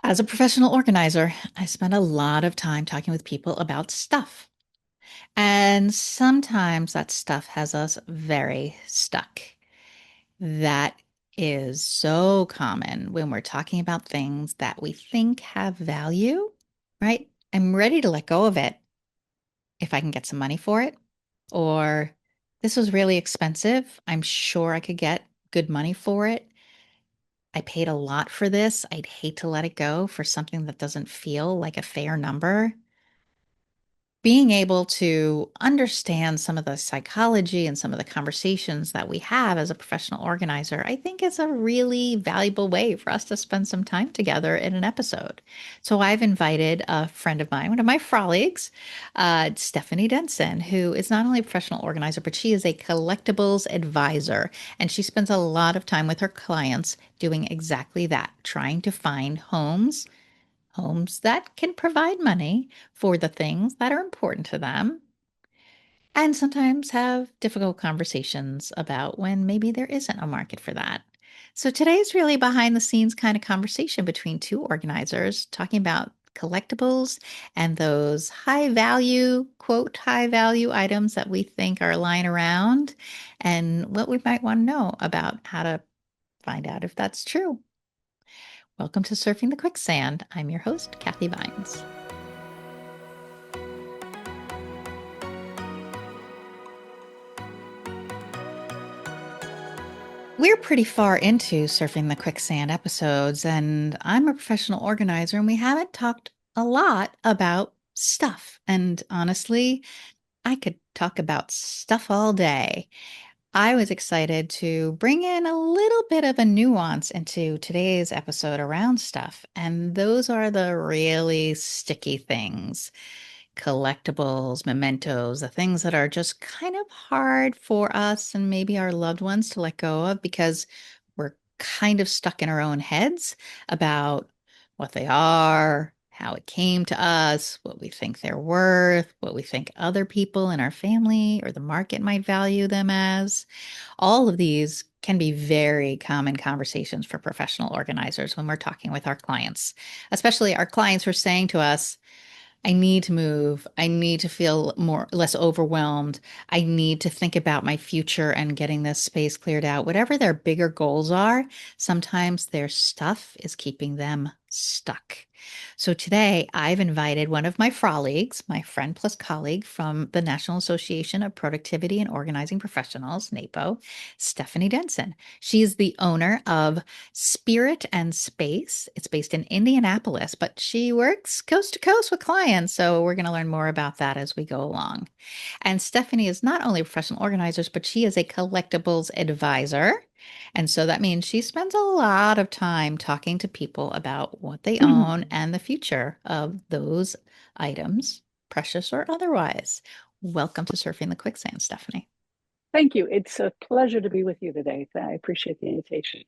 As a professional organizer, I spend a lot of time talking with people about stuff. And sometimes that stuff has us very stuck. That is so common when we're talking about things that we think have value, right? I'm ready to let go of it if I can get some money for it. Or this was really expensive. I'm sure I could get good money for it. I paid a lot for this. I'd hate to let it go for something that doesn't feel like a fair number. Being able to understand some of the psychology and some of the conversations that we have as a professional organizer, I think is a really valuable way for us to spend some time together in an episode. So I've invited a friend of mine, one of my colleagues, Stephanie Denson, who is not only a professional organizer, but she is a collectibles advisor. And she spends a lot of time with her clients doing exactly that, trying to find homes that can provide money for the things that are important to them, and sometimes have difficult conversations about when maybe there isn't a market for that. So today's really behind the scenes kind of conversation between two organizers talking about collectibles and those high value, quote, high value items that we think are lying around and what we might want to know about how to find out if that's true. Welcome to Surfing the Quicksand. I'm your host, Kathy Vines. We're pretty far into Surfing the Quicksand episodes, and I'm a professional organizer, and we haven't talked a lot about stuff. And honestly, I could talk about stuff all day. I was excited to bring in a little bit of a nuance into today's episode around stuff, and those are the really sticky things, collectibles, mementos, the things that are just kind of hard for us and maybe our loved ones to let go of because we're kind of stuck in our own heads about what they are, how it came to us, what we think they're worth, what we think other people in our family or the market might value them as. All of these can be very common conversations for professional organizers when we're talking with our clients, especially our clients who are saying to us, I need to move. I need to feel less overwhelmed. I need to think about my future and getting this space cleared out. Whatever their bigger goals are, sometimes their stuff is keeping them stuck. So today I've invited one of my colleagues, my friend plus colleague from the National Association of Productivity and Organizing Professionals, NAPO, Stephanie Denson. She's the owner of Spirit and Space. It's based in Indianapolis, but she works coast to coast with clients. So we're going to learn more about that as we go along. And Stephanie is not only a professional organizer, but she is a collectibles advisor. And so that means she spends a lot of time talking to people about what they own and the future of those items, precious or otherwise. Welcome to Surfing the Quicksand, Stephanie. Thank you. It's a pleasure to be with you today. I appreciate the invitation.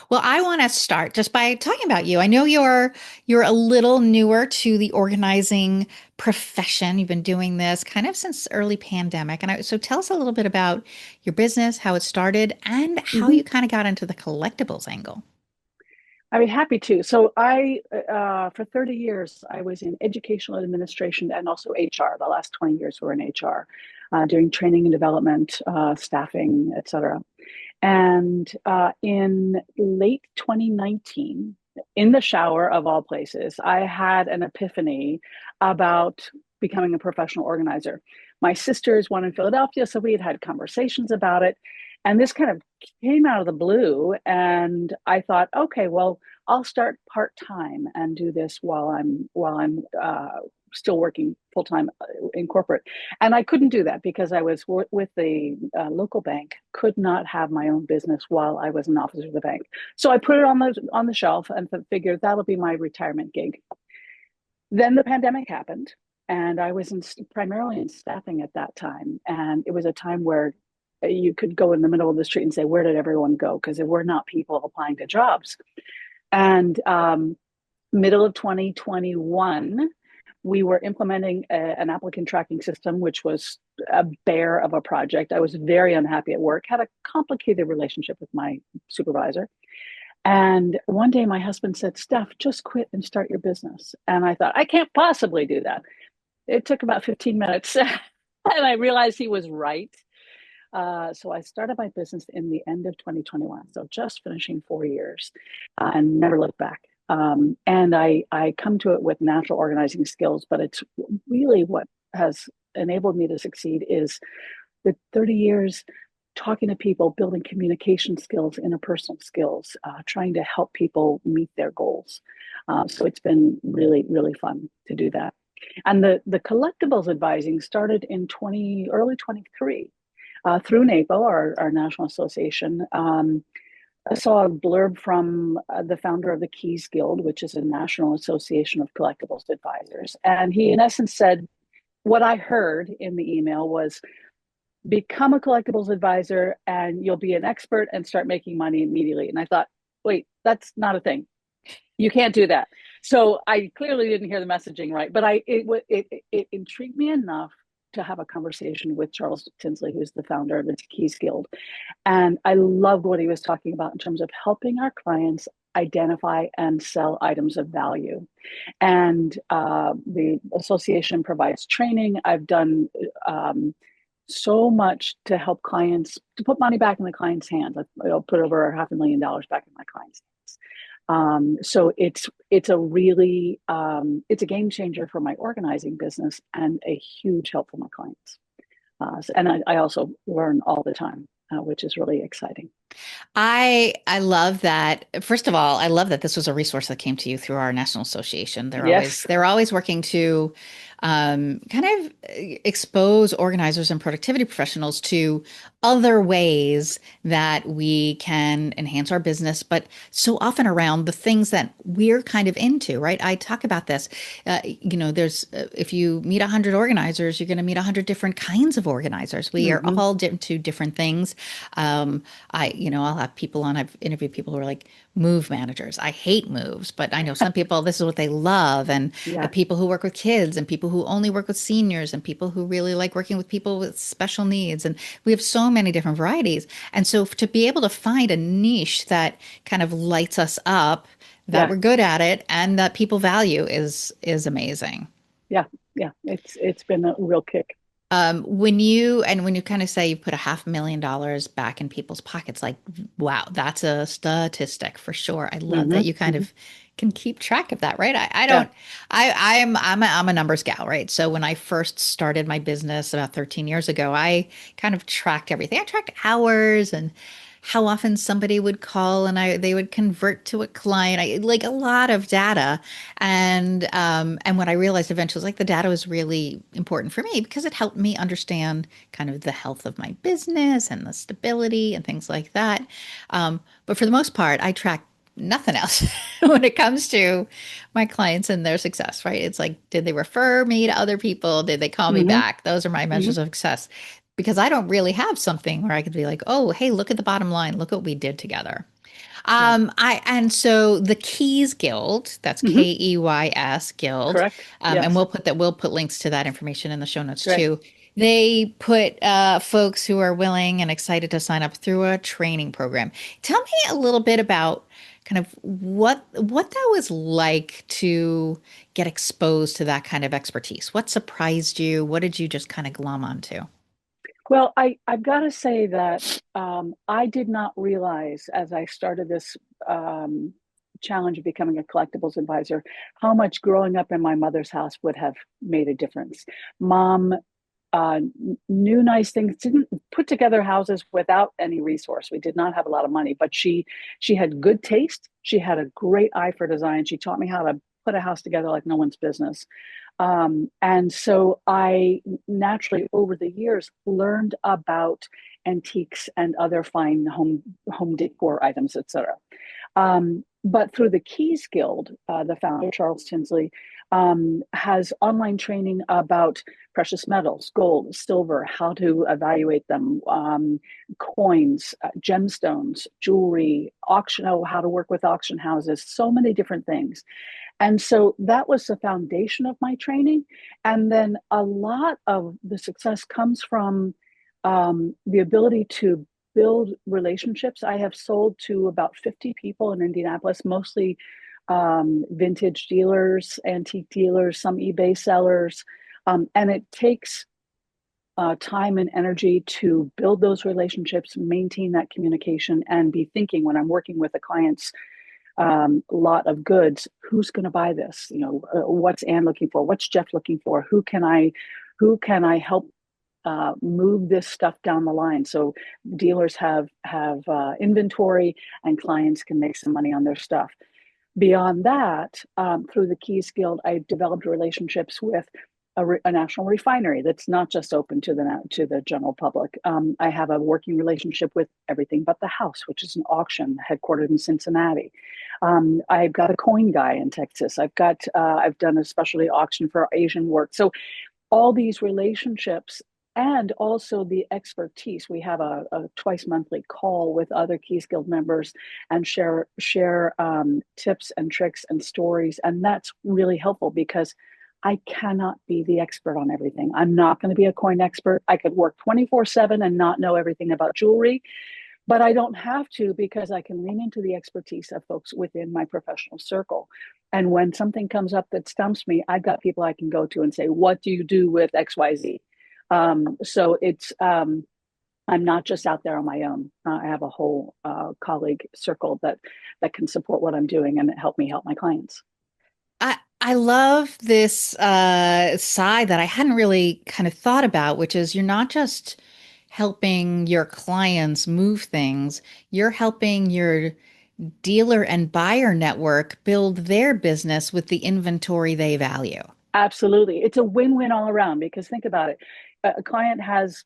Well, I want to start just by talking about you. I know you're a little newer to the organizing profession. You've been doing this kind of since early pandemic. So tell us a little bit about your business, how it started, and how hmm you kind of got into the collectibles angle. I'd be happy to. For 30 years, I was in educational administration and also HR. The last 20 years were in HR, doing training and development, staffing, et cetera. And in late 2019, in the shower of all places, I had an epiphany about becoming a professional organizer. My sister's one in Philadelphia, so we had had conversations about it. And this kind of came out of the blue. And I thought, okay, well, I'll start part time and do this while I'm still working full time in corporate. And I couldn't do that because I was with the local bank, could not have my own business while I was an officer of the bank. So I put it on the shelf and figured that'll be my retirement gig. Then the pandemic happened, and I was primarily in staffing at that time. And it was a time where you could go in the middle of the street and say, where did everyone go? Because there were not people applying to jobs. And middle of 2021, we were implementing an applicant tracking system, which was a bear of a project. I was very unhappy at work, had a complicated relationship with my supervisor. And one day my husband said, Steph, just quit and start your business. And I thought, I can't possibly do that. It took about 15 minutes. And I realized he was right. So I started my business in the end of 2021. So just finishing 4 years and never looked back. And I come to it with natural organizing skills, but it's really what has enabled me to succeed is the 30 years talking to people, building communication skills, interpersonal skills, trying to help people meet their goals. So it's been really, really fun to do that. And the collectibles advising started in early 23 through NAPO, our national association. I saw a blurb from the founder of the Keys Guild, which is a national association of collectibles advisors. And he, in essence, said, what I heard in the email was become a collectibles advisor and you'll be an expert and start making money immediately. And I thought, wait, that's not a thing. You can't do that. So I clearly didn't hear the messaging right, but it intrigued me enough to have a conversation with Charles Tinsley, who's the founder of the Keys Guild. And I loved what he was talking about in terms of helping our clients identify and sell items of value. And the association provides training. I've done so much to help clients to put money back in the client's hands. I'll put over $500,000 back in my client's hands. So it's a really it's a game changer for my organizing business and a huge help for my clients. And I also learn all the time, which is really exciting. I love that. First of all, I love that this was a resource that came to you through our national association. Yes. They're always working to kind of expose organizers and productivity professionals to other ways that we can enhance our business, but so often around the things that we're kind of into, right? I talk about this. There's if you meet 100 organizers, you're going to meet 100 different kinds of organizers. We are Mm-hmm. all into different things. I'll have people on, I've interviewed people who are like move managers. I hate moves, but I know some people, this is what they love. And Yeah. people who work with kids and people who only work with seniors and people who really like working with people with special needs. And we have so many different varieties. And so to be able to find a niche that kind of lights us up, that Yeah. we're good at it and that people value is amazing. Yeah. Yeah. It's been a real kick. When you kind of say you put $500,000 back in people's pockets, like, wow, that's a statistic for sure. I love Mm-hmm. that you kind Mm-hmm. of can keep track of that, right? I Yeah. don't, I'm a numbers gal, right? So when I first started my business about 13 years ago, I kind of tracked everything. I tracked hours and how often somebody would call and they would convert to a client. I like a lot of data. And what I realized eventually was like the data was really important for me because it helped me understand kind of the health of my business and the stability and things like that. But for the most part, I track nothing else when it comes to my clients and their success, right? It's like, did they refer me to other people? Did they call me Mm-hmm. back? Those are my Mm-hmm. measures of success because I don't really have something where I could be like, oh, hey, look at the bottom line. Look what we did together. Yeah. And so the Keys Guild, that's Mm-hmm. Keys Guild, Correct. and Yes. we'll put links to that information in the show notes Great. too. They put folks who are willing and excited to sign up through a training program. Tell me a little bit about kind of what that was like to get exposed to that kind of expertise. What surprised you? What did you just kind of glom onto? Well, I've got to say that I did not realize as I started this um, challenge of becoming a collectibles advisor how much growing up in my mother's house would have made a difference. Mom uh, knew nice things, didn't put together houses without any resource. We did not have a lot of money, but she had good taste. She had a great eye for design. She taught me how to put a house together like no one's business. And so I naturally, over the years, learned about antiques and other fine home decor items, etc. But through the Keys Guild, the founder, Charles Tinsley, has online training about precious metals, gold, silver, how to evaluate them, coins, gemstones, jewelry, auction, oh, how to work with auction houses, so many different things. And so that was the foundation of my training. And then a lot of the success comes from the ability to build relationships. I have sold to about 50 people in Indianapolis, mostly vintage dealers, antique dealers, some eBay sellers. And it takes time and energy to build those relationships, maintain that communication, and be thinking when I'm working with a client's lot of goods, who's going to buy this? What's Anne looking for? What's Jeff looking for? Who can I help move this stuff down the line so dealers have inventory and clients can make some money on their stuff. Beyond that, through the Keys Guild, I developed relationships with a national refinery that's not just open to the general public. I have a working relationship with Everything But the House, which is an auction headquartered in Cincinnati. I've got a coin guy in Texas. I've done a specialty auction for Asian work. So all these relationships and also the expertise. We have a twice monthly call with other Keys Guild members and share tips and tricks and stories, and that's really helpful because I cannot be the expert on everything. I'm not going to be a coin expert. I could work 24/7 and not know everything about jewelry, but I don't have to because I can lean into the expertise of folks within my professional circle. And when something comes up that stumps me, I've got people I can go to and say, what do you do with XYZ? So I'm not just out there on my own. I have a whole colleague circle that can support what I'm doing and help me help my clients. I love this side that I hadn't really kind of thought about, which is you're not just helping your clients move things, you're helping your dealer and buyer network build their business with the inventory they value. Absolutely. It's a win-win all around because think about it. A client has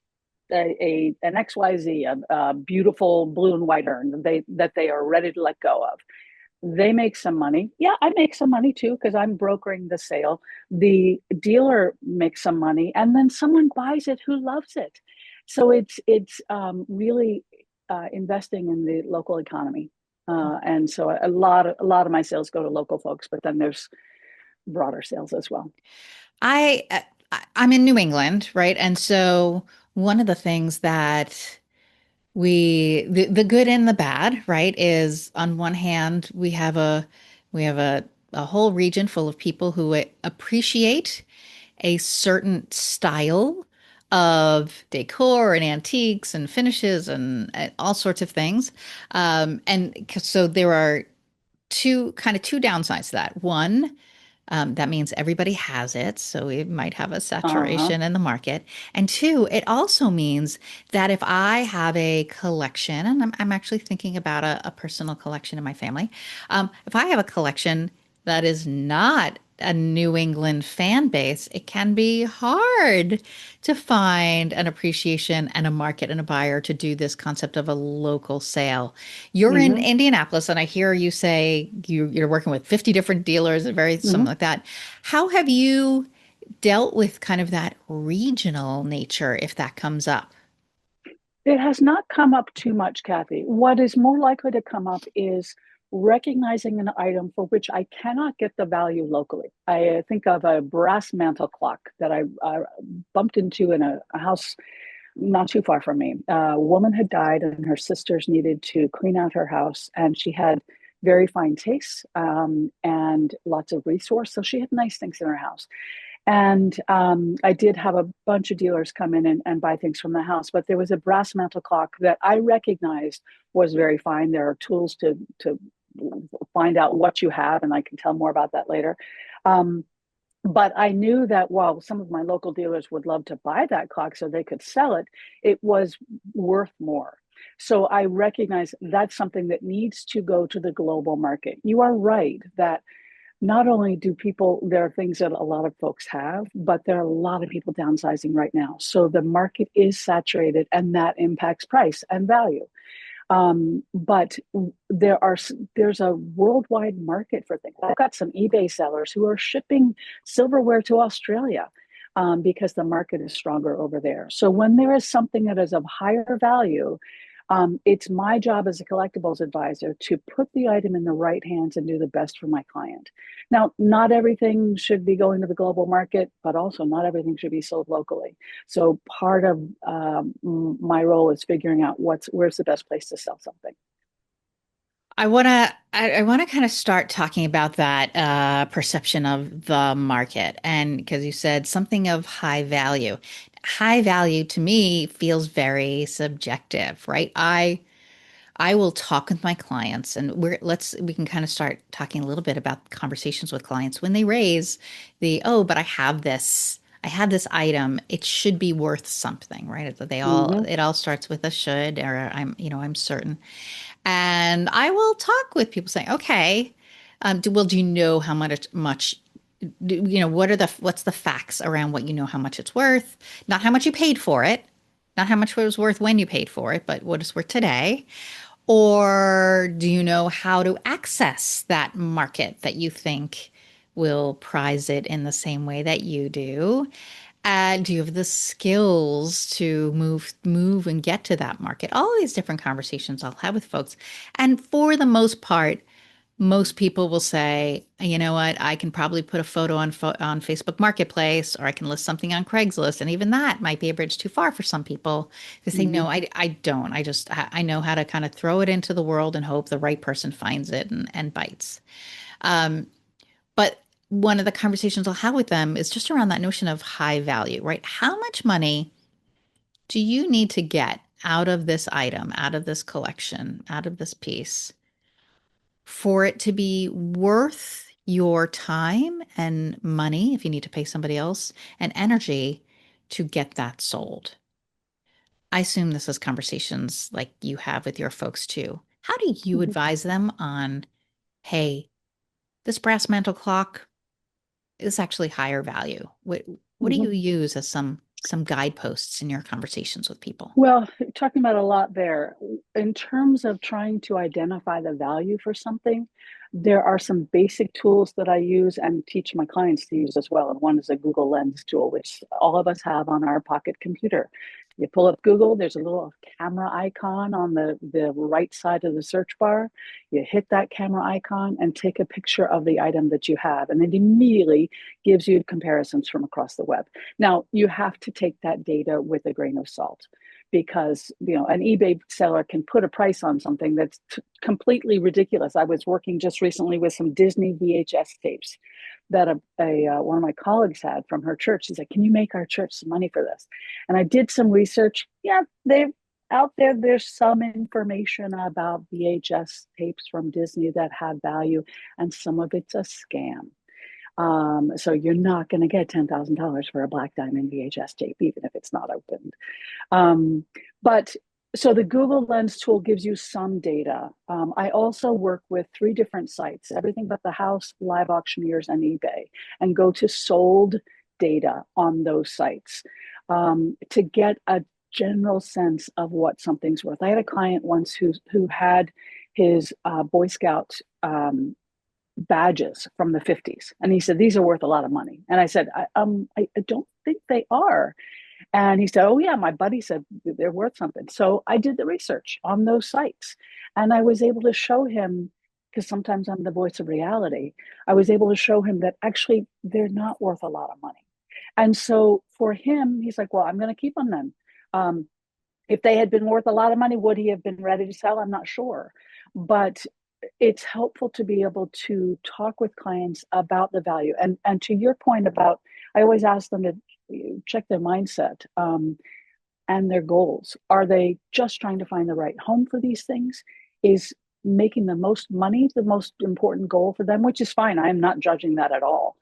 an XYZ, a beautiful blue and white urn that they are ready to let go of. They make some money. Yeah, I make some money too because I'm brokering the sale. The dealer makes some money, and then someone buys it who loves it. So it's really investing in the local economy, and so a lot of my sales go to local folks, but then there's broader sales as well. I I'm in New England, right? And so one of the things that the good and the bad, right, is on one hand we have a whole region full of people who appreciate a certain style of decor and antiques and finishes and all sorts of things. So there are two downsides to that. One, that means everybody has it, so we might have a Uh-huh. saturation in the market. And two, it also means that if I have a collection, and I'm actually thinking about a personal collection in my family, if I have a collection that is not a New England fan base, it can be hard to find an appreciation and a market and a buyer to do this concept of a local sale. You're in Hmm. Indianapolis, and I hear you say you're working with 50 different dealers and very something Hmm. like that. How have you dealt with kind of that regional nature if that comes up? It has not come up too much, Kathy. What is more likely to come up is recognizing an item for which I cannot get the value locally. I think of a brass mantle clock that I bumped into in a house not too far from me. A woman had died, and her sisters needed to clean out her house, and she had very fine taste and lots of resource. So she had nice things in her house. And I did have a bunch of dealers come in and buy things from the house, but there was a brass mantle clock that I recognized was very fine. There are tools to find out what you have, and I can tell more about that later. Um, but I knew that while some of my local dealers would love to buy that clock so they could sell it, it was worth more. So I recognize that's something that needs to go to the global market. You are right that not only do people, there are things that a lot of folks have, but there are a lot of people downsizing right now. So the market is saturated and that impacts price and value. But there's a worldwide market for things. I've got some eBay sellers who are shipping silverware to Australia because the market is stronger over there. So when there is something that is of higher value, It's my job as a collectibles advisor to put the item in the right hands and do the best for my client. Now, not everything should be going to the global market, but also not everything should be sold locally. So part of my role is figuring out where's the best place to sell something. I want to kind of start talking about that perception of the market. And because you said something of high value. High value to me feels very subjective, right? I will talk with my clients and we can kind of start talking a little bit about conversations with clients when they raise but I have this item, it should be worth something, right? Mm-hmm, It all starts with a should, or I'm certain. And I will talk with people saying, okay, do you know how what's the facts around what you know how much it's worth? Not how much you paid for it, not how much it was worth when you paid for it, but what it's worth today. Or do you know how to access that market that you think will prize it in the same way that you do? Do you have the skills to move and get to that market? All these different conversations I'll have with folks. And for the most part, most people will say, you know what, I can probably put a photo on Facebook Marketplace, or I can list something on Craigslist. And even that might be a bridge too far for some people. They say, mm-hmm, no, I don't. I know how to kind of throw it into the world and hope the right person finds it and bites. Um, but one of the conversations I'll have with them is just around that notion of high value, right? How much money do you need to get out of this item, out of this collection, out of this piece for it to be worth your time and money, if you need to pay somebody else, and energy to get that sold? I assume this is conversations like you have with your folks too. How do you mm-hmm. advise them on, hey, this brass mantle clock is actually higher value? What do Mm-hmm. you use as some guideposts in your conversations with people? Well, talking about a lot there. In terms of trying to identify the value for something, there are some basic tools that I use and teach my clients to use as well. And one is a Google Lens tool, which all of us have on our pocket computer. You pull up Google, there's a little camera icon on the right side of the search bar. You hit that camera icon and take a picture of the item that you have, and it immediately gives you comparisons from across the web. Now, you have to take that data with a grain of salt, because an eBay seller can put a price on something that's completely ridiculous. I was working just recently with some Disney VHS tapes that one of my colleagues had from her church. She's like, "Can you make our church some money for this?" And I did some research. Yeah, they're out there. There's some information about VHS tapes from Disney that have value, and some of it's a scam. So you're not going to get $10,000 for a black diamond VHS tape, even if it's not opened. Um, but so the Google Lens tool gives you some data. I also work with three different sites, Everything But the House, Live Auctioneers, and eBay, and go to sold data on those sites to get a general sense of what something's worth. I had a client once who had his Boy Scout badges from the 50s, and he said these are worth a lot of money. And I said, I don't think they are. And he said, "Oh, yeah, my buddy said they're worth something." So I did the research on those sites, and I was able to show him, because sometimes I'm the voice of reality, I was able to show him that actually they're not worth a lot of money. And so for him, he's like, "Well, I'm going to keep them then." Um, if they had been worth a lot of money, would he have been ready to sell? I'm not sure. But it's helpful to be able to talk with clients about the value. And to your point about, I always ask them to check their mindset and their goals. Are they just trying to find the right home for these things? Is making the most money the most important goal for them, which is fine. I am not judging that at all.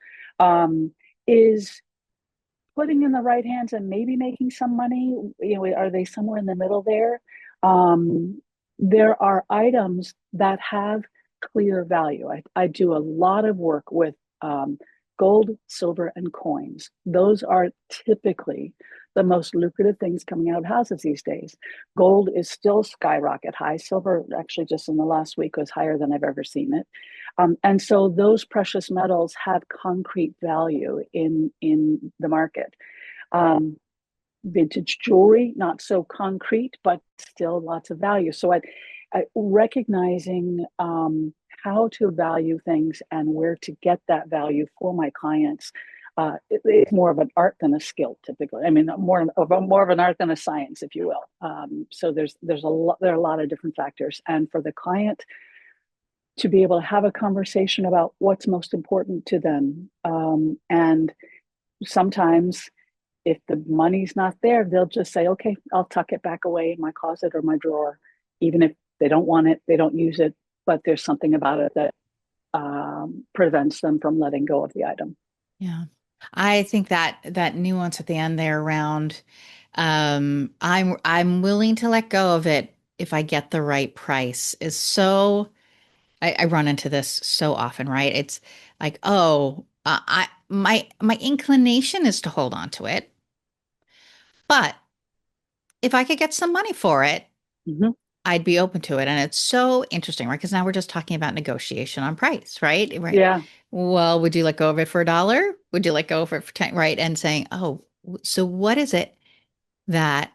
Is putting in the right hands and maybe making some money, are they somewhere in the middle there? um, there are items that have clear value. I do a lot of work with gold, silver, and coins. Those are typically the most lucrative things coming out of houses these days. Gold is still skyrocket high. Silver, actually, just in the last week, was higher than I've ever seen it. And so those precious metals have concrete value in the market. Um, vintage jewelry, not so concrete, but still lots of value. So I recognizing how to value things and where to get that value for my clients. It's more of an art than a skill, typically. I mean, more of an art than a science, if you will. So there are a lot of different factors, and for the client to be able to have a conversation about what's most important to them, and sometimes if the money's not there, they'll just say, okay, I'll tuck it back away in my closet or my drawer. Even if they don't want it, they don't use it, but there's something about it that prevents them from letting go of the item. Yeah. I think that that nuance at the end there around I'm willing to let go of it if I get the right price is so I run into this so often, right? It's like, oh, I my inclination is to hold on to it, but if I could get some money for it, Mm-hmm. I'd be open to it. And it's so interesting, right? Because now we're just talking about negotiation on price, right? Right. Yeah. Well, would you let go of it for $1? Would you let go of it for 10? Right. And saying, oh, so what is it that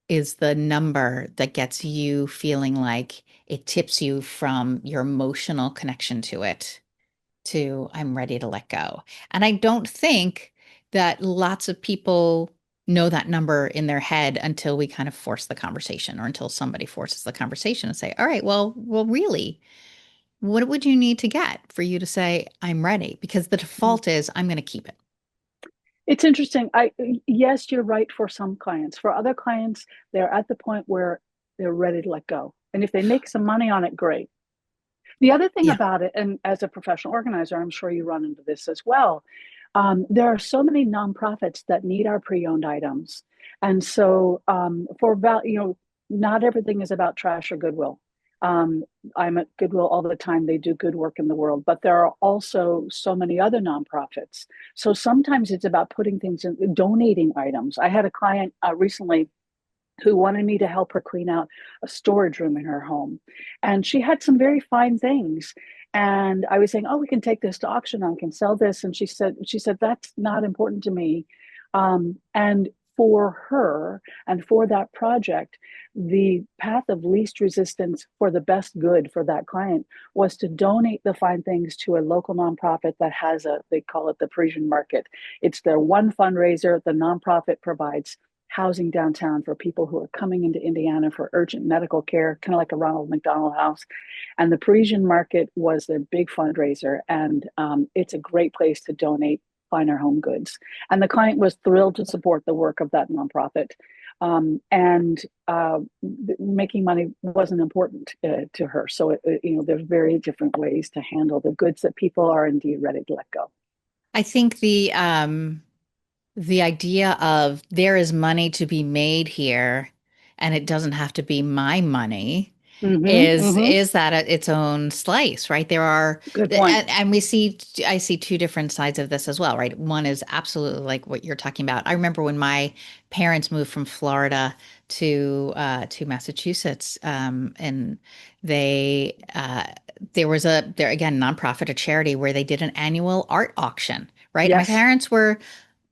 is the number that gets you feeling like it tips you from your emotional connection to it to I'm ready to let go. And I don't think that lots of people know that number in their head until we kind of force the conversation or until somebody forces the conversation and say, all right, well, really, what would you need to get for you to say, I'm ready? Because the default is I'm going to keep it. It's interesting. I Yes, you're right for some clients. For other clients, they're at the point where they're ready to let go. And if they make some money on it, great. The other thing Yeah. about it, and as a professional organizer, I'm sure you run into this as well. There are so many nonprofits that need our pre-owned items, and so not everything is about trash or goodwill. Um, I'm at Goodwill all the time. They do good work in the world, but there are also so many other nonprofits. So sometimes it's about putting things in, donating items. I had a client recently who wanted me to help her clean out a storage room in her home. And she had some very fine things. And I was saying, "Oh, we can take this to auction. I can sell this." And she said, "That's not important to me." And for her and for that project, the path of least resistance for the best good for that client was to donate the fine things to a local nonprofit that has they call it the Parisian market. It's their one fundraiser. The nonprofit provides housing downtown for people who are coming into Indiana for urgent medical care, kind of like a Ronald McDonald House. And the Parisian Market was their big fundraiser. And it's a great place to donate finer home goods. And the client was thrilled to support the work of that nonprofit. And making money wasn't important to her. So, there's very different ways to handle the goods that people are indeed ready to let go. I think the idea of there is money to be made here and it doesn't have to be my money Mm-hmm, mm-hmm. is that its own slice, right? There are Good point. and we see I see two different sides of this as well, right? One is absolutely like what you're talking about. I remember when my parents moved from Florida to Massachusetts, and they there was there again nonprofit, a charity where they did an annual art auction, right? And my Yes, parents were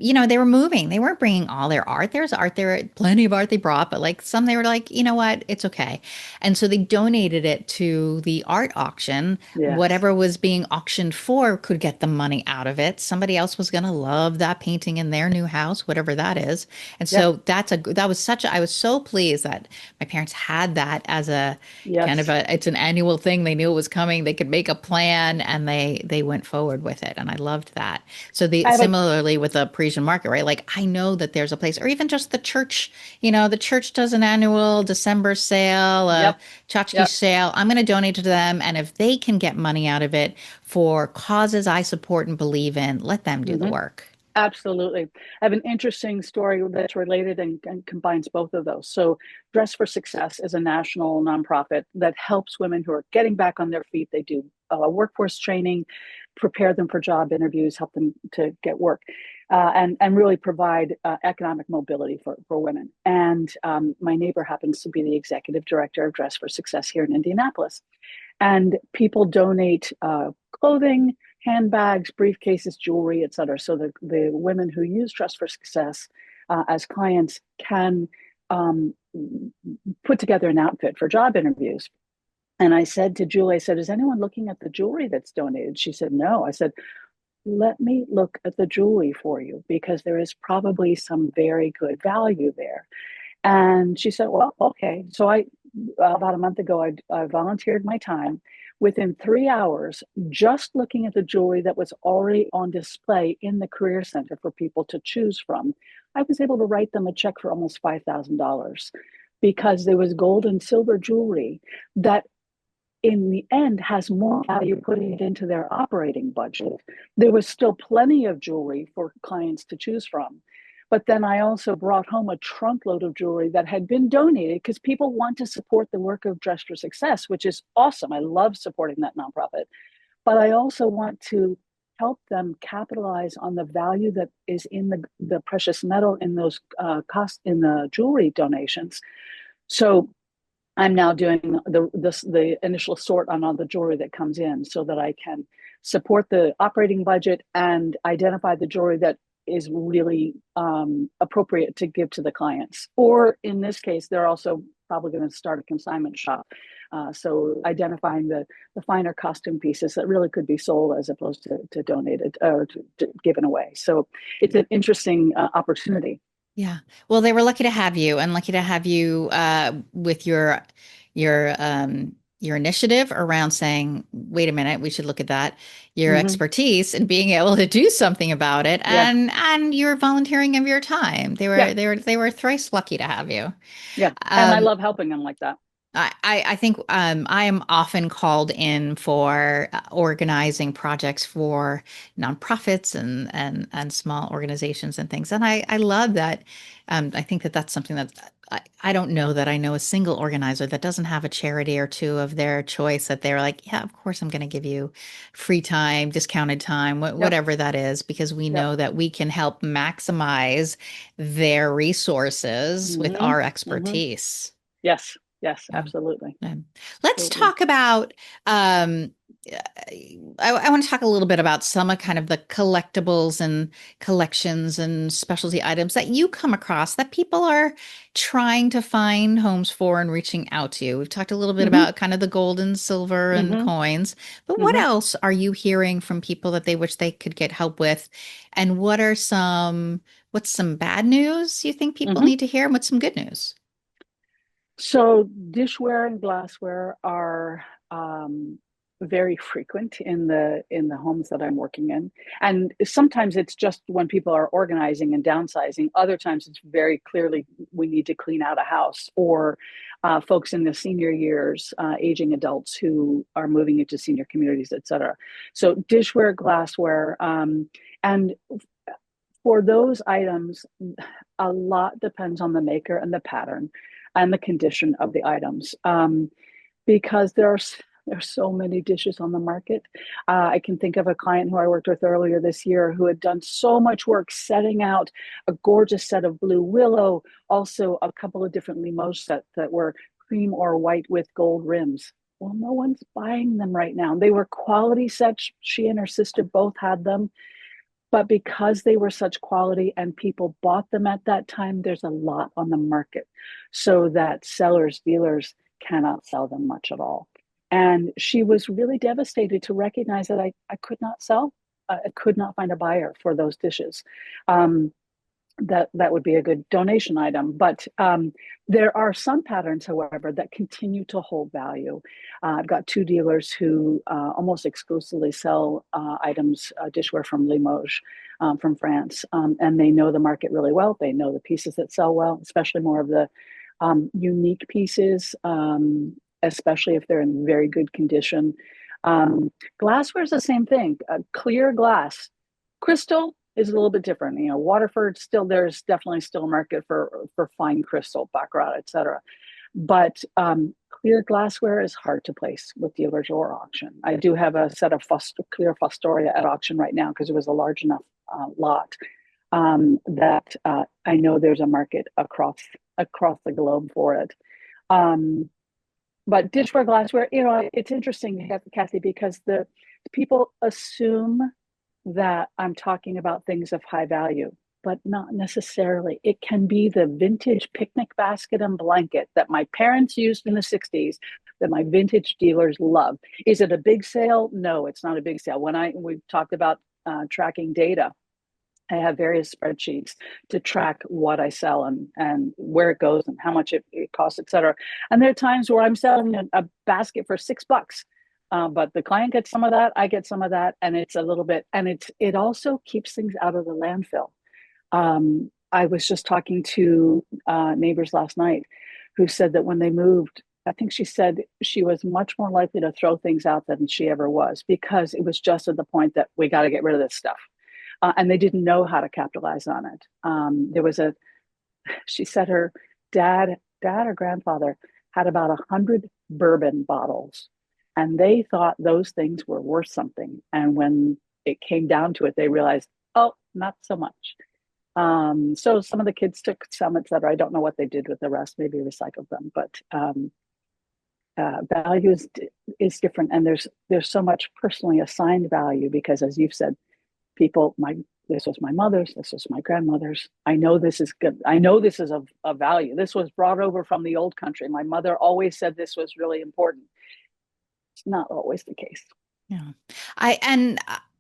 they were moving. They weren't bringing all their art. There's art there, plenty of art they brought, but like some they were like, you know what, it's okay. And so they donated it to the art auction. yes. Whatever was being auctioned for could get the money out of it. Somebody else was going to love that painting in their new house, whatever that is. And Yep. so that was such a, I was so pleased that my parents had that as a kind of Yes. it's an annual thing. They knew it was coming. They could make a plan and they went forward with it. And I loved that. So I have a similarly with the Parisian market, right? Like I know that there's a place, or even just the church. The church does an annual December sale, a Yep. tchotchke Yep. sale. I'm going to donate to them, and if they can get money out of it for causes I support and believe in, let them do the Hmm. work. Absolutely. I have an interesting story that's related and combines both of those. So, Dress for Success is a national nonprofit that helps women who are getting back on their feet. They do workforce training, prepare them for job interviews, help them to get work, and really provide economic mobility for women. And my neighbor happens to be the executive director of Dress for Success here in Indianapolis. And people donate clothing, handbags, briefcases, jewelry, et cetera. So the women who use Dress for Success as clients can um, put together an outfit for job interviews. And I said to Julie, I said, is anyone looking at the jewelry that's donated? She said, no. I said, let me look at the jewelry for you because there is probably some very good value there. And she said, well, okay. So about a month ago, I volunteered my time. Within 3 hours, just looking at the jewelry that was already on display in the Career Center for people to choose from, I was able to write them a check for almost $5,000 because there was gold and silver jewelry that in the end has more value putting it into their operating budget. There was still plenty of jewelry for clients to choose from. But then I also brought home a trunk load of jewelry that had been donated because people want to support the work of Dress for Success, which is awesome. I love supporting that nonprofit. But I also want to help them capitalize on the value that is in the precious metal in those cost in the jewelry donations. So I'm now doing the initial sort on all the jewelry that comes in so that I can support the operating budget and identify the jewelry that is really appropriate to give to the clients. Or in this case, they're also probably going to start a consignment shop. So identifying the finer costume pieces that really could be sold as opposed to donated or to given away. So it's an interesting opportunity. Yeah. Well, they were lucky to have you and lucky to have you with your initiative around saying, wait a minute, we should look at that, your Mm-hmm. expertise and being able to do something about it Yeah. and your volunteering of your time. Yeah. They were thrice lucky to have you. Yeah. And I Um, love helping them like that. I think I am often called in for organizing projects for nonprofits and small organizations and things. And I love that. I think that that's something that I don't know that I know a single organizer that doesn't have a charity or two of their choice that they're like, yeah, of course I'm going to give you free time, discounted time, Yep. whatever that is, because we Yep. know that we can help maximize their resources with Mm-hmm. our Mm-hmm. expertise. Yes. Yes. Um, Absolutely. let's Absolutely. talk about. Um, I want to talk a little bit about some of kind of the collectibles and collections and specialty items that you come across that people are trying to find homes for and reaching out to you. We've talked a little bit Mm-hmm. about kind of the gold and silver and Mm-hmm. coins, but what Mm-hmm. else are you hearing from people that they wish they could get help with? And what's some bad news you think people Mm-hmm. need to hear? And what's some good news? So dishware and glassware are very frequent in the homes that I'm working in, and sometimes it's just when people are organizing and downsizing. Other times it's very clearly we need to clean out a house, or folks in the senior years, aging adults who are moving into senior communities, et cetera. So dishware, glassware, and for those items, a lot depends on the maker and the pattern and the condition of the items. Because there's so many dishes on the market. I can think of a client who I worked with earlier this year who had done so much work setting out a gorgeous set of blue willow, also a couple of different Limoges sets that were cream or white with gold rims. Well, no one's buying them right now. They were quality sets. She and her sister both had them, but because they were such quality and people bought them at that time, there's a lot on the market so that sellers, dealers cannot sell them much at all. And she was really devastated to recognize that I could not sell, I could not find a buyer for those dishes. Um, that would be a good donation item. But there are some patterns, however, that continue to hold value. I've got two dealers who almost exclusively sell items, dishware from Limoges, from France, and they know the market really well. They know the pieces that sell well, especially more of the unique pieces, especially if they're in very good condition. Um, Glassware is the same thing. Clear glass, crystal is a little bit different. You know, Waterford still there's definitely still a market for fine crystal, baccarat, etc. But clear glassware is hard to place with dealers or auction. I do have a set of clear Fostoria at auction right now because it was a large enough lot that I know there's a market across the globe for it. Um, but dishware, glassware, you know, it's interesting, Kathy, because the people assume that I'm talking about things of high value. but not necessarily. It can be the vintage picnic basket and blanket that my parents used in the 60s that my vintage dealers love. Is it a big sale? No, it's not a big sale. We talked about tracking data, I have various spreadsheets to track what I sell and where it goes and how much it costs, et cetera. And there are times where I'm selling a basket for $6. But the client gets some of that, I get some of that, and it's a little bit, and it also keeps things out of the landfill. I was just talking to neighbors last night who said that when they moved, I think she said she was much more likely to throw things out than she ever was because it was just at the point that we got to get rid of this stuff. And they didn't know how to capitalize on it. She said her dad or grandfather had about 100 bourbon bottles, and they thought those things were worth something. And when it came down to it, they realized, oh, not so much. So some of the kids took some, et cetera. I don't know what they did with the rest, maybe recycled them, but value is different. And there's so much personally assigned value because, as you've said, people, this was my mother's, this was my grandmother's. I know this is good. I know this is of value. This was brought over from the old country. My mother always said this was really important. It's not always the case. Yeah.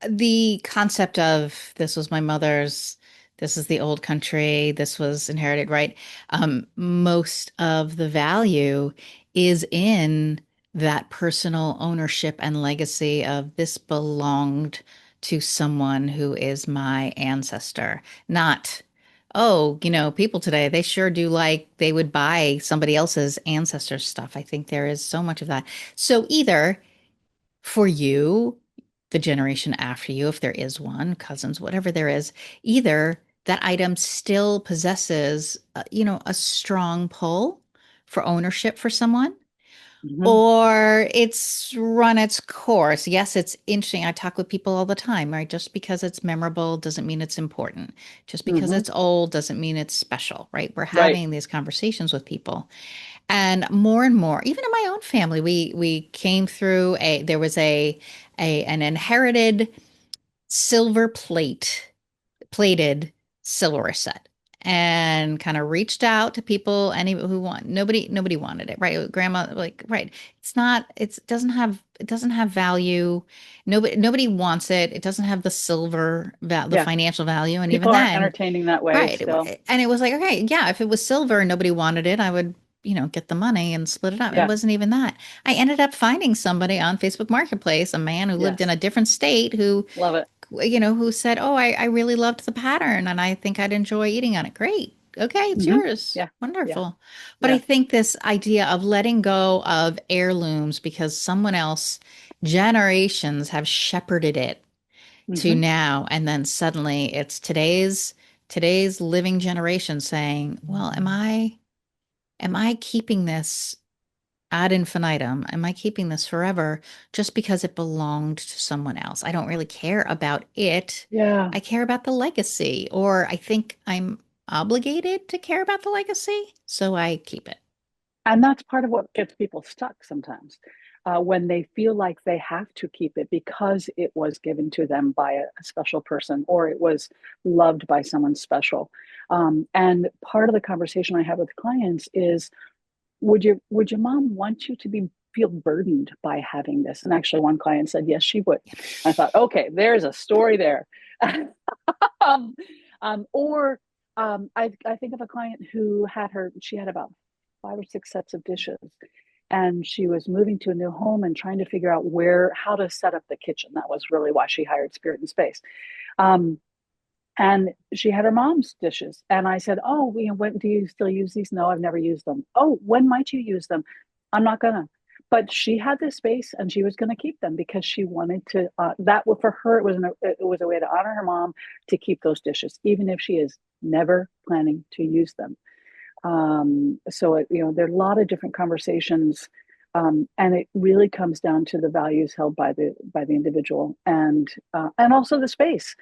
The concept of this was my mother's, this is the old country, this was inherited, right? Most of the value is in that personal ownership and legacy of this belonged to someone who is my ancestor, not, oh, people today, they sure do like they would buy somebody else's ancestor stuff. I think there is so much of that. So either for you, the generation after you, if there is one, cousins, whatever there is, either that item still possesses, a strong pull for ownership for someone, Mm-hmm. or it's run its course. Yes, it's interesting. I talk with people all the time, right? Just because it's memorable doesn't mean it's important. Just because Mm-hmm. it's old doesn't mean it's special, right? We're Right. having these conversations with people. And more, even in my own family, we came through there was an inherited silver plated silverware set, and kind of reached out to people any who want nobody wanted it, right? Grandma, like, right. It doesn't have value. Nobody wants it. It doesn't have the the Yeah. financial value. And even People aren't then, entertaining that way right. still. And it was like, okay, yeah, if it was silver and nobody wanted it, I would, get the money and split it up. It Yeah. wasn't even that. I ended up finding somebody on Facebook Marketplace, a man who lived in Yes. a different state Love it. who said, oh, I really loved the pattern and I think I'd enjoy eating on it. Great. Okay, it's Mm-hmm. yours. Yeah. Yeah. Wonderful. But I Yeah. think this idea of letting go of heirlooms because someone else, generations have shepherded it to Mm-hmm. now, and then suddenly it's today's living generation saying, well, am I keeping this ad infinitum? Am I keeping this forever just because it belonged to someone else? I don't really care about it. Yeah. I care about the legacy, or I think I'm obligated to care about the legacy, so I keep it. And that's part of what gets people stuck sometimes when they feel like they have to keep it because it was given to them by a special person or it was loved by someone special. And part of the conversation I have with clients is, would your mom want you to feel burdened by having this? And actually, one client said yes, she would. I thought, okay, there's a story there. um, or I think of a client who she had about 5 or 6 sets of dishes, and she was moving to a new home and trying to figure out how to set up the kitchen. That was really why she hired Spirit and Space. Um, and she had her mom's dishes. And I said, oh, when do you still use these? No, I've never used them. Oh, when might you use them? I'm not gonna. But she had this space and she was going to keep them because she wanted to. For her, it was a way to honor her mom to keep those dishes, even if she is never planning to use them. There are a lot of different conversations, and it really comes down to the values held by the individual and also the space.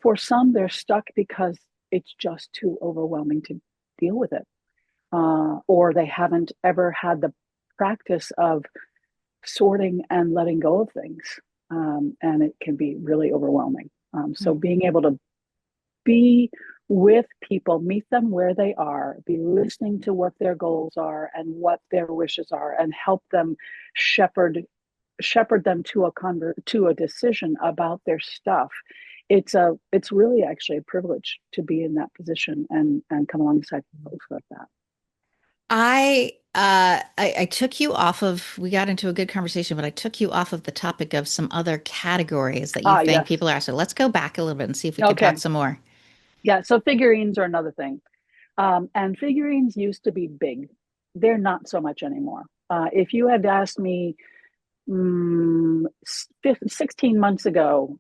For some, they're stuck because it's just too overwhelming to deal with it, or they haven't ever had the practice of sorting and letting go of things, and it can be really overwhelming. So being able to be with people, meet them where they are, be listening to what their goals are and what their wishes are, and help them shepherd shepherd them to a decision about their stuff. It's really actually a privilege to be in that position and come alongside folks like that. I took you off of, we got into a good conversation, but I took you off of the topic of some other categories that you Ah, think yes. people are. So let's go back a little bit and see if we can talk Okay. some more. Yeah. So figurines are another thing. And figurines used to be big. They're not so much anymore. If you had asked me 16 months ago,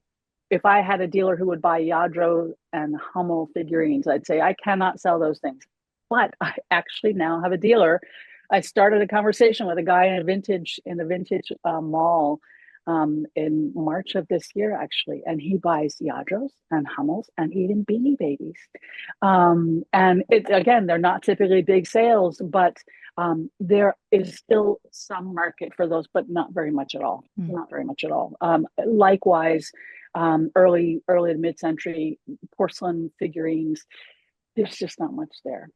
if I had a dealer who would buy Yadro and Hummel figurines, I'd say I cannot sell those things. But I actually now have a dealer. I started a conversation with a guy in a vintage mall in March of this year, actually, and he buys Yadros and Hummels and even Beanie Babies. And again, they're not typically big sales, but there is still some market for those, but not very much at all. Hmm. Not very much at all. Likewise, early to mid-century porcelain figurines, there's just not much there.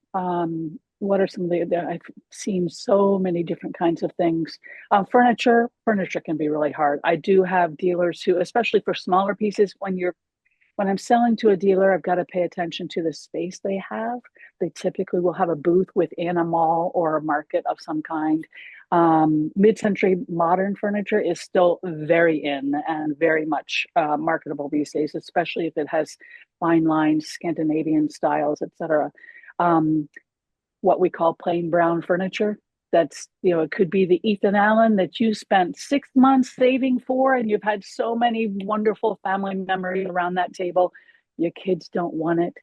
What are some of I've seen so many different kinds of things. Furniture can be really hard. I do have dealers who, especially for smaller pieces, when I'm selling to a dealer, I've got to pay attention to the space they have. They typically will have a booth within a mall or a market of some kind. Mid-century modern furniture is still very in and very much marketable these days, especially if it has fine lines, Scandinavian styles, etc. Um, what we call plain brown furniture. That's, it could be the Ethan Allen that you spent 6 months saving for, and you've had so many wonderful family memories around that table. Your kids don't want it.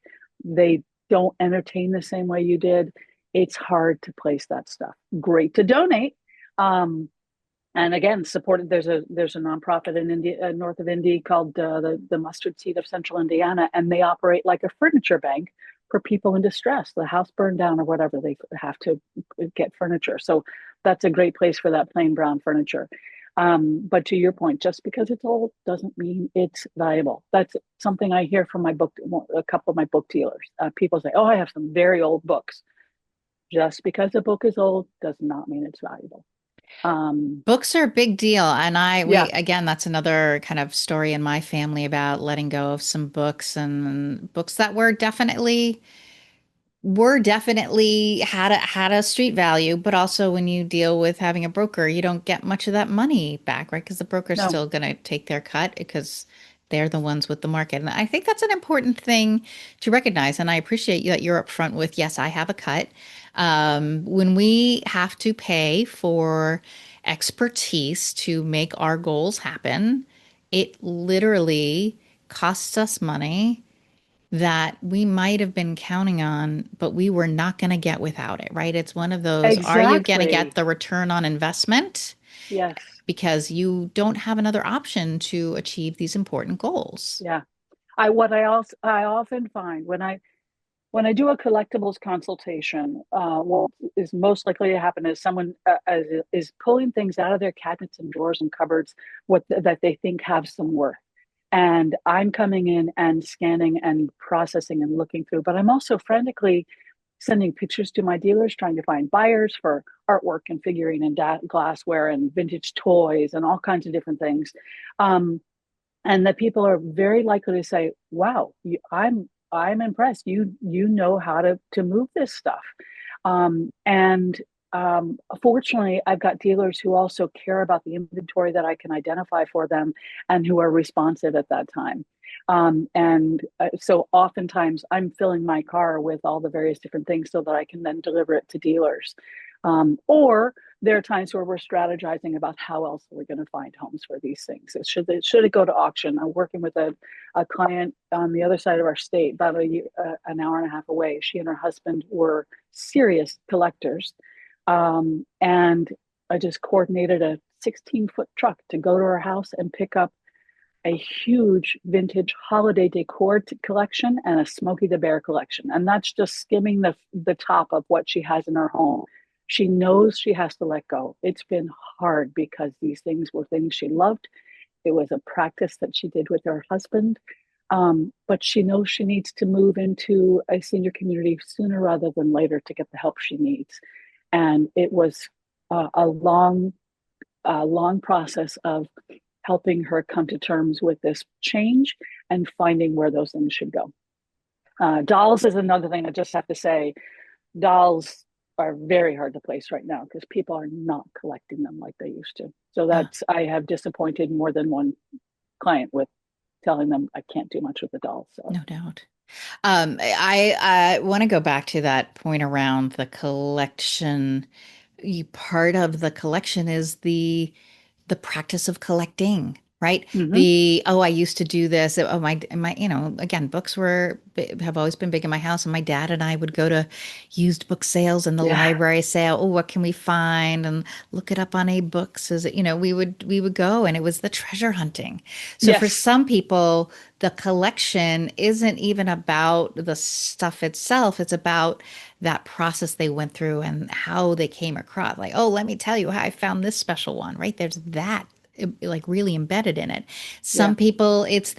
They don't entertain the same way you did. It's hard to place that stuff. Great to donate. And again, supported. There's a nonprofit in India, north of Indy, called the Mustard Seed of Central Indiana, and they operate like a furniture bank for people in distress. The house burned down or whatever, they have to get furniture. So that's a great place for that plain brown furniture. But to your point, just because it's old doesn't mean it's valuable. That's something I hear from a couple of my book dealers. People say, "Oh, I have some very old books." Just because a book is old does not mean it's valuable. Um, Books are a big deal. And yeah, again, that's another kind of story in my family about letting go of some books and books that were definitely had a street value, but also when you deal with having a broker, you don't get much of that money back, right? Because the broker's no, still going to take their cut because they're the ones with the market. And I think that's an important thing to recognize. And I appreciate you that you're upfront with, yes, I have a cut. When we have to pay for expertise to make our goals happen, it literally costs us money that we might have been counting on, but we were not going to get without it, right? It's one of those, are you going to get exactly. the return on investment? Yes. Because you don't have another option to achieve these important goals. Yeah. I often find when I do a collectibles consultation, what is most likely to happen is someone is pulling things out of their cabinets and drawers and cupboards that they think have some worth. And I'm coming in and scanning and processing and looking through, but I'm also frantically sending pictures to my dealers, trying to find buyers for artwork and figurine and glassware and vintage toys and all kinds of different things. Um, and that people are very likely to say, "Wow, I'm impressed. You know how to move this stuff." And fortunately, I've got dealers who also care about the inventory that I can identify for them and who are responsive at that time. And so oftentimes I'm filling my car with all the various different things so that I can then deliver it to dealers. Or there are times where we're strategizing about how else are we going to find homes for these things. Should it go to auction? I'm working with a client on the other side of our state, about an hour and a half away. She and her husband were serious collectors. And I just coordinated a 16-foot truck to go to her house and pick up a huge vintage holiday decor collection and a Smokey the Bear collection. And that's just skimming the top of what she has in her home. She knows she has to let go. It's been hard because these things were things she loved. It was a practice that she did with her husband. But she knows she needs to move into a senior community sooner rather than later to get the help she needs. And it was a long process of helping her come to terms with this change and finding where those things should go. Dolls is another thing I just have to say. Dolls are very hard to place right now because people are not collecting them like they used to. So Uh, that's, I have disappointed more than one client with telling them I can't do much with the dolls. So, no doubt. I want to go back to that point around the collection. Part of the collection is the practice of collecting, right? mm-hmm. The, oh, I used to do this. Oh, again, books have always been big in my house, and my dad and I would go to used book sales in the Yeah. library, say, oh, what can we find, and look it up on a books. Is it, we would go, and it was the treasure hunting. So for Yes. some people, the collection isn't even about the stuff itself. It's about that process they went through and how they came across. Like, oh, let me tell you how I found this special one, right? There's that like really embedded in it. Yeah. Some people, it's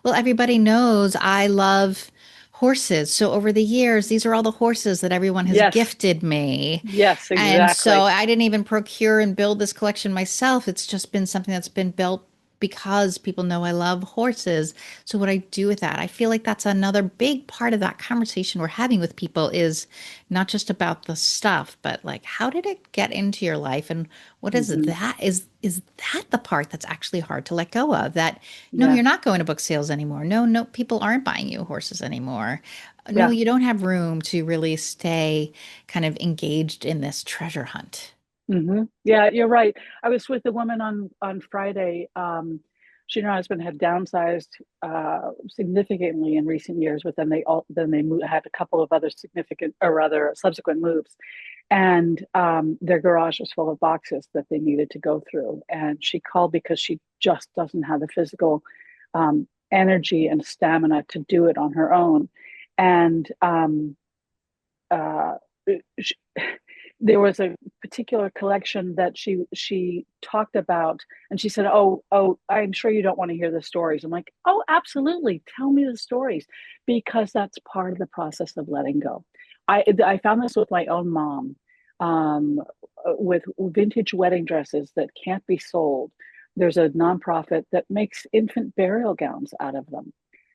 well, everybody knows I love horses. So over the years, these are all the horses that everyone has Yes. gifted me. Yes, And so exactly. I didn't even procure and build this collection myself. It's just been something that's been built because people know I love horses. So what I do with that, I feel like that's another big part of that conversation we're having with people is not just about the stuff, but like how did it get into your life and what is Mm-hmm. that? Is that the part that's actually hard to let go of? That no, Yeah. you're not going to book sales anymore. No, no, people aren't buying you horses anymore. No, Yeah. you don't have room to really stay kind of engaged in this treasure hunt. Yeah, you're right. I was with a woman on Friday. She and her husband had downsized significantly in recent years, but then they had a couple of other significant or rather subsequent moves, and their garage was full of boxes that they needed to go through. And she called because she just doesn't have the physical energy and stamina to do it on her own, and uh, she, there was a particular collection that she talked about, and she said, "Oh, I'm sure you don't want to hear the stories." I'm like, "Oh, absolutely, tell me the stories," because that's part of the process of letting go. I found this with my own mom, um, with vintage wedding dresses that can't be sold. There's a nonprofit that makes infant burial gowns out of them,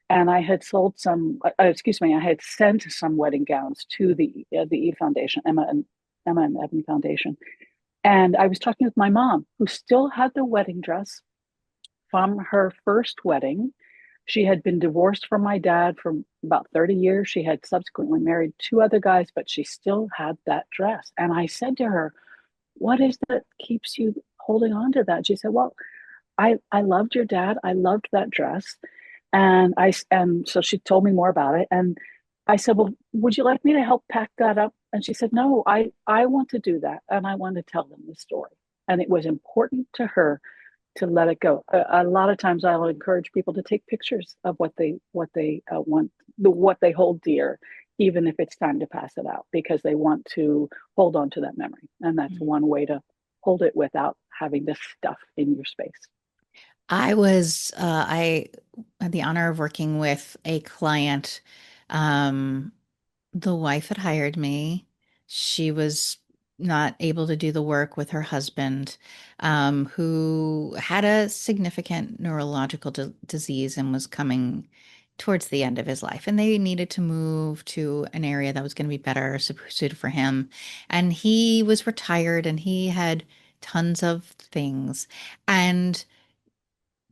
and I had sold some. Excuse me, I had sent some wedding gowns to the E Foundation, Emma and Evan Foundation, and I was talking with my mom, who still had the wedding dress from her first wedding. She had been divorced from my dad for about 30 years. She had subsequently married two other guys, but she still had that dress. And I said to her, "What is that keeps you holding on to that?" She said, "Well, I loved your dad. I loved that dress." And so she told me more about it. And I said, "Well, would you like me to help pack that up?" And she said, "No, I want to do that. And I want to tell them the story." And it was important to her to let it go. A lot of times I'll encourage people to take pictures of what they want, what they hold dear, even if it's time to pass it out, because they want to hold on to that memory. And that's one way to hold it without having this stuff in your space. I had the honor of working with a client. Um, the wife had hired me. She was not able to do the work with her husband, who had a significant neurological disease and was coming towards the end of his life. And they needed to move to an area that was going to be better suited for him. And he was retired and he had tons of things. And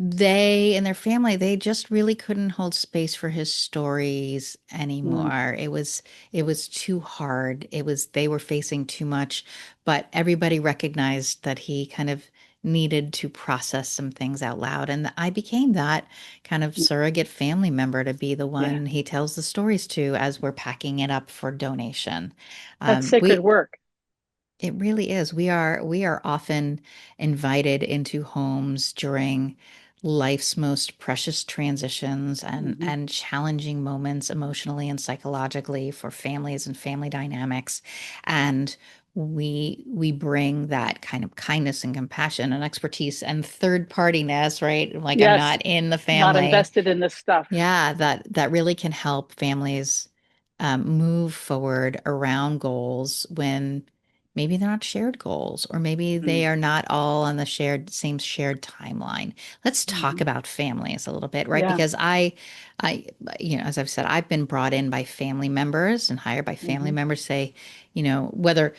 they and their family, they just really couldn't hold space for his stories Mm, anymore. It was too hard. They were facing too much, but everybody recognized that he kind of needed to process some things out loud. And I became that kind of surrogate family member to be the yeah, one he tells the stories to as we're packing it up for donation. that's Um, sacred we work. it really is. We are often invited into homes during life's most precious transitions and Hmm. and challenging moments emotionally and psychologically for families and family dynamics. And we bring that kind of kindness and compassion and expertise and third partiness, right? Like I'm Yes, not in the not family. invested in this stuff. Yeah, that really can help families move forward around goals when maybe they're not shared goals, or maybe they are not all on the shared timeline. Let's talk Mm-hmm. about families a little bit, right? Yeah. Because I, as I've said, I've been brought in by family members and hired by family Hmm. members. Say, whether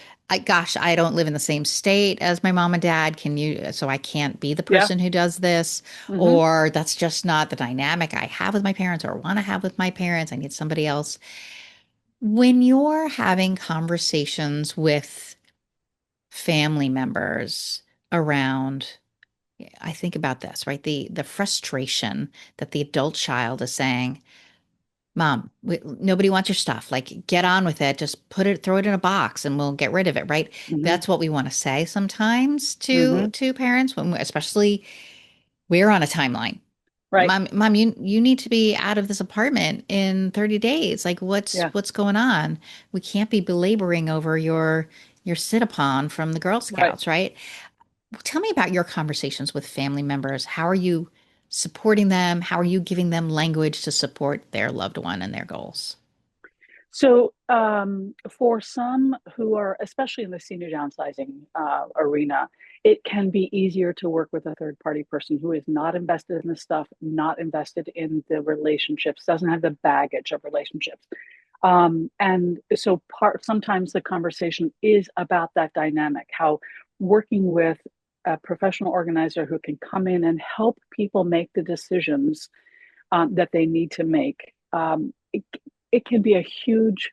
gosh, I don't live in the same state as my mom and dad. Can you? So I can't be the Yeah. person who does this, Hmm. or that's just not the dynamic I have with my parents or want to have with my parents. I need somebody else. When you're having conversations with family members around, I think about this, right? The frustration that the adult child is saying, Mom, nobody wants your stuff. Like, get on with it. Just throw it in a box, and we'll get rid of it, right? Hmm. That's what we want to say sometimes to Hmm. to parents when, especially we're on a timeline. Right. Mom, you need to be out of this apartment in 30 days. Like Yeah. what's going on? We can't be belaboring over your sit upon from the Girl Right. Scouts, right? Tell me about your conversations with family members. How are you supporting them? How are you giving them language to support their loved one and their goals? So, for some who are, especially in the senior downsizing arena, it can be easier to work with a third party person who is not invested in the stuff, not invested in the relationships, doesn't have the baggage of relationships. And so, sometimes the conversation is about that dynamic, how working with a professional organizer who can come in and help people make the decisions that they need to make. It can be a huge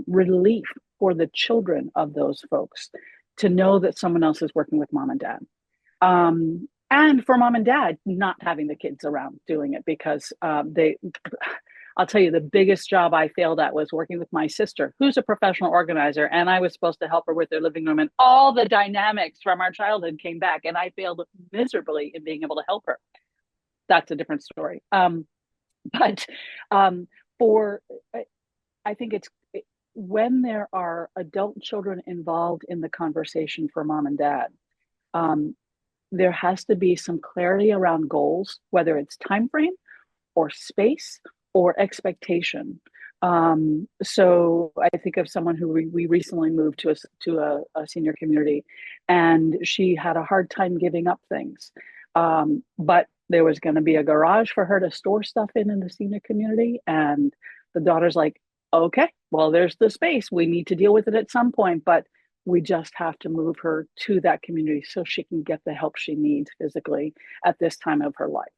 relief for the children of those folks to know that someone else is working with mom and dad. And for mom and dad not having the kids around doing it because I'll tell you, the biggest job I failed at was working with my sister, who's a professional organizer, and I was supposed to help her with their living room, and all the dynamics from our childhood came back, and I failed miserably in being able to help her. That's a different story. But um, for I think it's when there are adult children involved in the conversation for mom and dad, um, there has to be some clarity around goals, whether it's time frame or space or expectation. So I think of someone who we recently moved to a senior community, and she had a hard time giving up things. But there was going to be a garage for her to store stuff in the senior community, and the daughter's like, "Okay, well, there's the space. We need to deal with it at some point, but we just have to move her to that community so she can get the help she needs physically at this time of her life."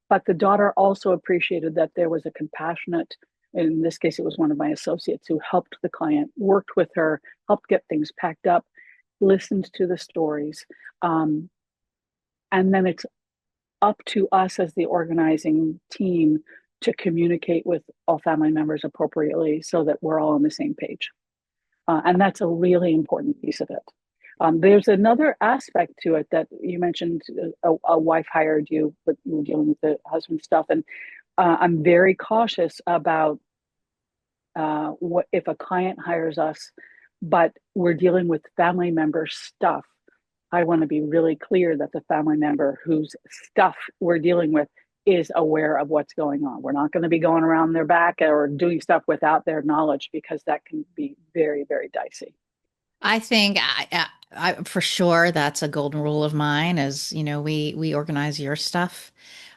But the daughter also appreciated that there was a compassionate, in this case, it was one of my associates who helped the client, worked with her, helped get things packed up, listened to the stories. Um, and then it's up to us as the organizing team to communicate with all family members appropriately so that we're all on the same page. And that's a really important piece of it. There's another aspect to it that you mentioned. A wife hired you, but you were dealing with the husband stuff, and I'm very cautious about what if a client hires us, but we're dealing with family member stuff. I want to be really clear that the family member whose stuff we're dealing with is aware of what's going on. We're not going to be going around their back or doing stuff without their knowledge because that can be very, very dicey. I think for sure that's a golden rule of mine is, we organize your stuff.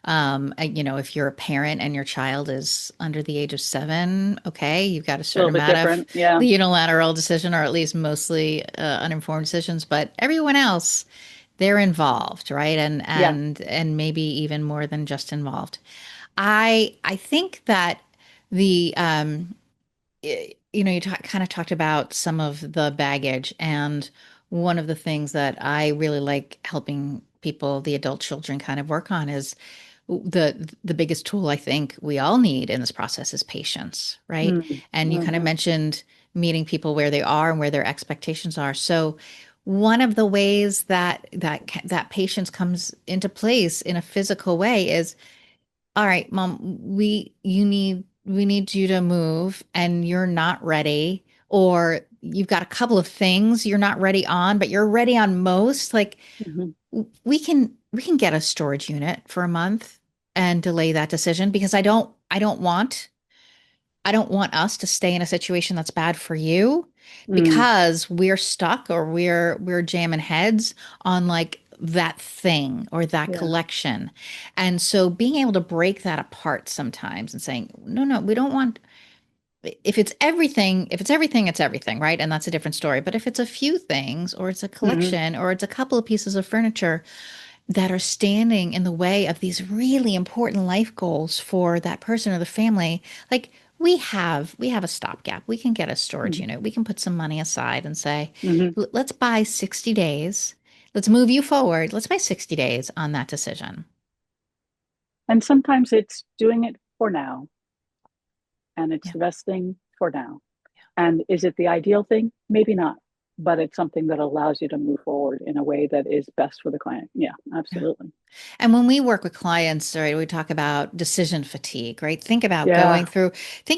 If you're a parent and your child is under the age of 7, okay, you've got a A little certain bit amount of different. Yeah. the unilateral decision, or at least mostly uninformed decisions, but everyone else, they're involved, right? And Yeah. and maybe even more than just involved. I think that the you kind of talked about some of the baggage, and one of the things that I really like helping people, the adult children, kind of work on is the biggest tool I think we all need in this process is patience, right? Mm. And you kind of Hmm. mentioned meeting people where they are and where their expectations are. So one of the ways that patience comes into place in a physical way is, all right, mom, we need you to move and you're not ready, or you've got a couple of things you're not ready on, but you're ready on most, like Hmm. we can get a storage unit for a month and delay that decision because I don't want us to stay in a situation that's bad for you Mm, because we're stuck or we're jamming heads on like that thing or that yeah. collection. And so being able to break that apart sometimes and saying, no, no, we don't want if it's everything, it's everything, right? And that's a different story. But if it's a few things or it's a Hmm. collection or it's a couple of pieces of furniture that are standing in the way of these really important life goals for that person or the family, like we have a stopgap. We can get a storage Hmm. unit. We can put some money aside and say, Hmm. Let's buy 60 days. Let's move you forward. Let's buy 60 days on that decision." And sometimes it's doing it for now, and it's Yeah. the best thing for now. And is it the ideal thing? Maybe not, but it's something that allows you to move forward in a way that is best for the client. Yeah, Yeah. absolutely. And when we work with clients, right, we talk about decision fatigue, right? Yeah. Think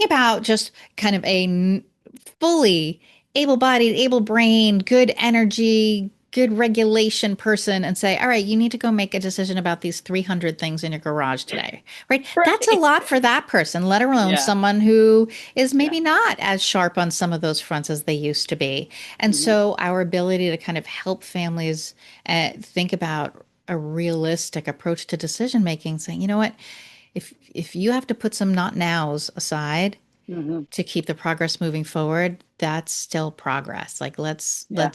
about just kind of fully able-bodied, able-brained, good energy, good regulation person and say, all right, you need to go make a decision about these 300 things in your garage today, right? That's a Right. lot for that person, let alone Yeah. someone who is Yeah. maybe not as sharp on some of those fronts as they used to be. And Hmm. so our ability to kind of help families think about a realistic approach to decision making, saying, you know what, if you have to put some not nows aside Hmm. to keep the progress moving forward, that's still progress. Like Yeah.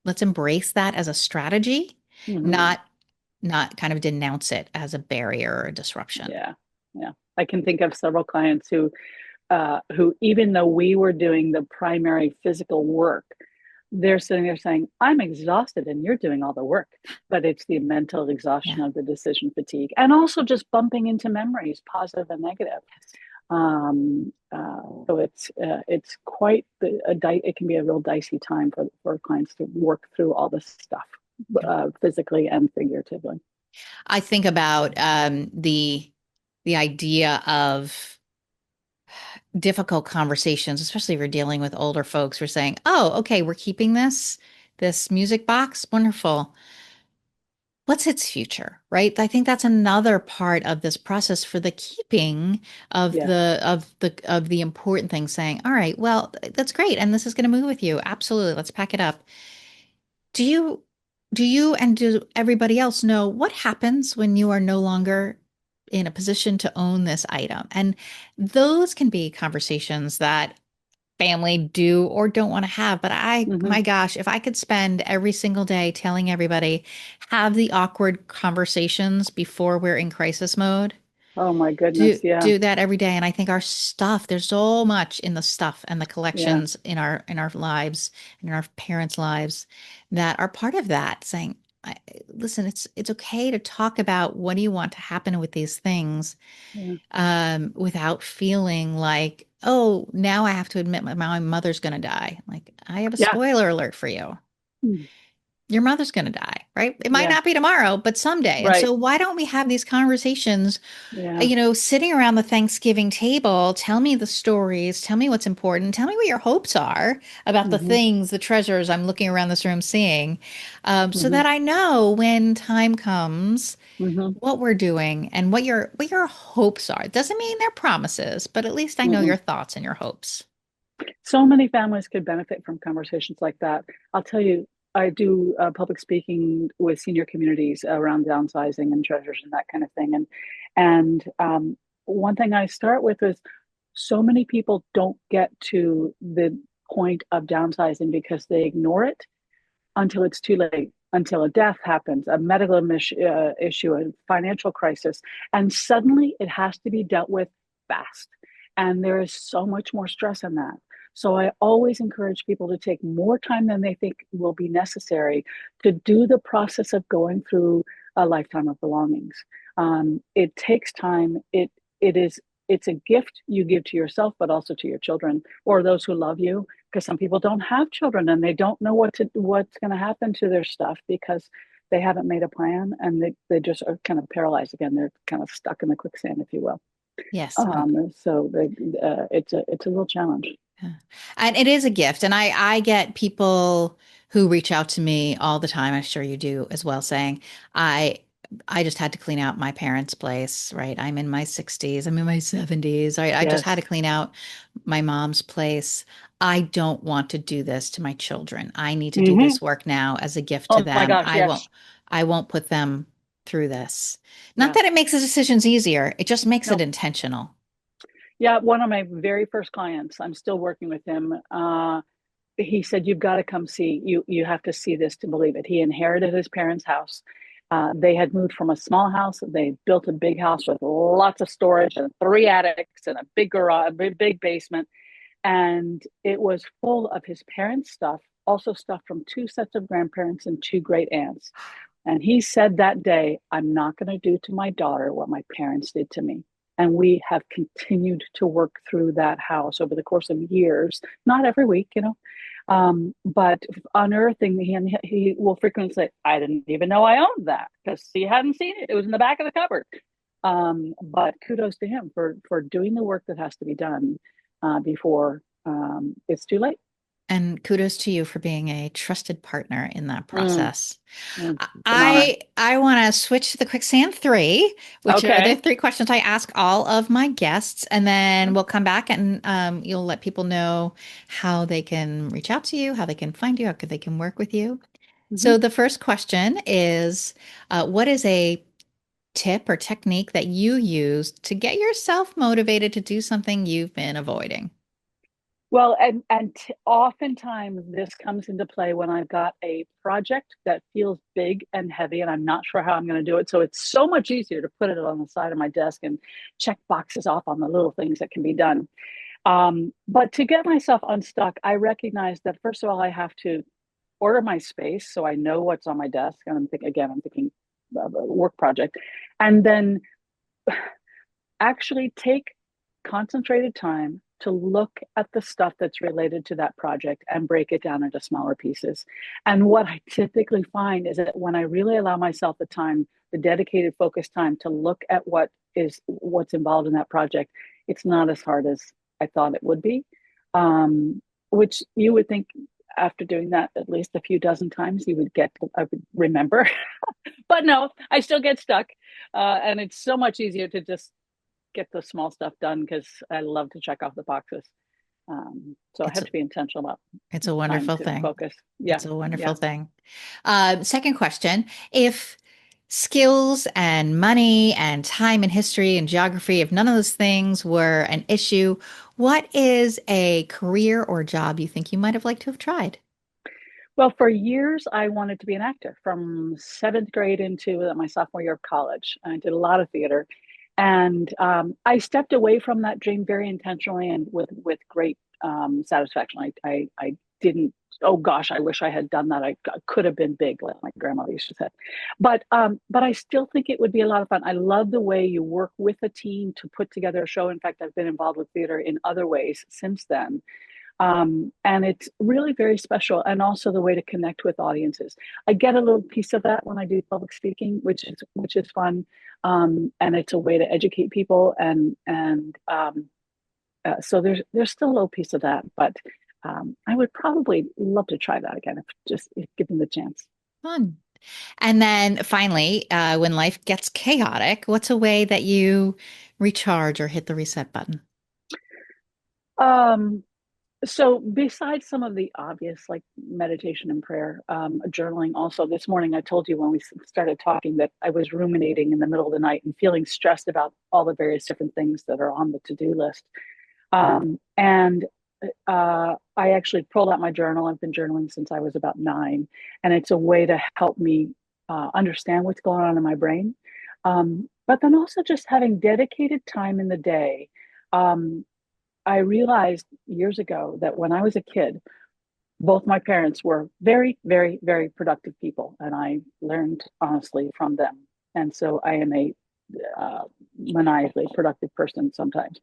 let's embrace that as a strategy, Hmm. not kind of denounce it as a barrier or a disruption. Yeah. Yeah. I can think of several clients who, even though we were doing the primary physical work, they're sitting there saying, I'm exhausted and you're doing all the work. But it's the mental exhaustion Yeah. of the decision fatigue and also just bumping into memories, positive and negative. Yes. So it's quite it can be a real dicey time for clients to work through all this stuff, Yeah. physically and figuratively. I think about the idea of difficult conversations, especially if you're dealing with older folks. We're saying, "Oh, okay, we're keeping this music box. Wonderful. What's its future?" Right? I think that's another part of this process for the keeping of Yeah. the important things. Saying, "All right, well, that's great, and this is going to move with you. Absolutely, let's pack it up." Do you and do everybody else know what happens when you are no longer in a position to own this item? And those can be conversations that family do or don't want to have. But Hmm. my gosh, if I could spend every single day telling everybody, have the awkward conversations before we're in crisis mode, Oh my do goodness. Yeah. do that every day. And I think our stuff, there's so much in the stuff and the Yeah. collections in our lives and in our parents' lives that are part of that, saying, listen, it's okay to talk about what do you want to happen with these things, Yeah. without feeling like, oh, now I have to admit my mother's going to die. Like, I have a Yeah. spoiler alert for you. Mm. Your mother's going to die, right? It might Yeah. not be tomorrow, but someday. And Right. so why don't we have these conversations, Yeah. sitting around the Thanksgiving table? Tell me the stories, tell me what's important, tell me what your hopes are about the Hmm. things, the treasures I'm looking around this room seeing, so Hmm. that I know when time comes Hmm. what we're doing and what your hopes are. It doesn't mean they're promises, but at least I know Hmm. your thoughts and your hopes. So many families could benefit from conversations like that. I'll tell you, I do public speaking with senior communities around downsizing and treasures and that kind of thing. And one thing I start with is so many people don't get to the point of downsizing because they ignore it until it's too late, until a death happens, a medical issue, a financial crisis, and suddenly it has to be dealt with fast. And there is so much more stress in that. So I always encourage people to take more time than they think will be necessary to do the process of going through a lifetime of belongings. It takes time. It is it's a gift you give to yourself, but also to your children or those who love you, because some people don't have children and they don't know what's going to happen to their stuff because they haven't made a plan and they just are kind of paralyzed again. They're kind of stuck in the quicksand, if you will. Yes. So it's a real challenge. Yeah. And it is a gift. And I get people who reach out to me all the time. I'm sure you do as well, saying, I I just had to clean out my parents' place, right? I'm in my 60s, I'm in my 70s. I just had to Yes. clean out my mom's place. I don't want to do this to my children. I need to do Hmm. this work now as a gift to Oh my them. gosh, yes. I won't put them through this. Not Yeah. that it makes the decisions easier. It just makes it No. intentional. Yeah, one of my very first clients, I'm still working with him. He said, "You've got to come see. You have to see this to believe it." He inherited his parents' house. They had moved from a small house. They built a big house with lots of storage and three attics and a big garage, a big basement. And it was full of his parents' stuff, also stuff from two sets of grandparents and two great aunts. And he said that day, "I'm not going to do to my daughter what my parents did to me." And we have continued to work through that house over the course of years, not every week, but unearthing. He will frequently say, "I didn't even know I owned that," because he hadn't seen it. It was in the back of the cupboard. But kudos to him for doing the work that has to be done before it's too late. And kudos to you for being a trusted partner in that Mm, process. it's an honor. I want to switch to the quicksand three, which are the Okay. three questions I ask all of my guests, and then Sure. we'll come back and you'll let people know how they can reach out to you, how they can find you, how they can work with you. Hmm. So the first question is, what is a tip or technique that you use to get yourself motivated to do something you've been avoiding? Well, and oftentimes this comes into play when I've got a project that feels big and heavy, and I'm not sure how I'm going to do it. So it's so much easier to put it on the side of my desk and check boxes off on the little things that can be done. But to get myself unstuck, I recognize that first of all, I have to order my space so I know what's on my desk. And I'm thinking of a work project, and then actually take concentrated time to look at the stuff that's related to that project and break it down into smaller pieces. And what I typically find is that when I really allow myself the time, the dedicated focused time to look at what's involved in that project, it's not as hard as I thought it would be. Which you would think after doing that at least a few dozen times, I would remember. But no, I still get stuck. And it's so much easier to just get the small stuff done because I love to check off the boxes. So I It's have to be intentional about it's a time wonderful to thing. focus. Yeah, It's a wonderful yeah. thing. Second question, if skills and money and time and history and geography, if none of those things were an issue, what is a career or job you think you might have liked to have tried? Well, for years, I wanted to be an actor from seventh grade into my sophomore year of college. I did a lot of theater. And I stepped away from that dream very intentionally and with great satisfaction. I didn't, oh gosh, I wish I had done that. I could have been big, like my grandmother used to say. But I still think it would be a lot of fun. I love the way you work with a team to put together a show. In fact, I've been involved with theater in other ways since then, and it's really very special, and also the way to connect with audiences. I get a little piece of that when I do public speaking, which is fun, and it's a way to educate people, and so there's still a little piece of that, but I would probably love to try that again if given the chance. Fun. And then finally, when life gets chaotic, what's a way that you recharge or hit the reset button? Um, So besides some of the obvious like meditation and prayer, journaling also this morning, I told you when we started talking that I was ruminating in the middle of the night and feeling stressed about all the various different things that are on the to-do list. And I actually pulled out my journal. I've been journaling since I was about 9, and it's a way to help me understand what's going on in my brain. But then also just having dedicated time in the day. Um, I realized years ago that when I was a kid, both my parents were very, very, very productive people, and I learned honestly from them. And so I am a uh, maniacally productive person sometimes.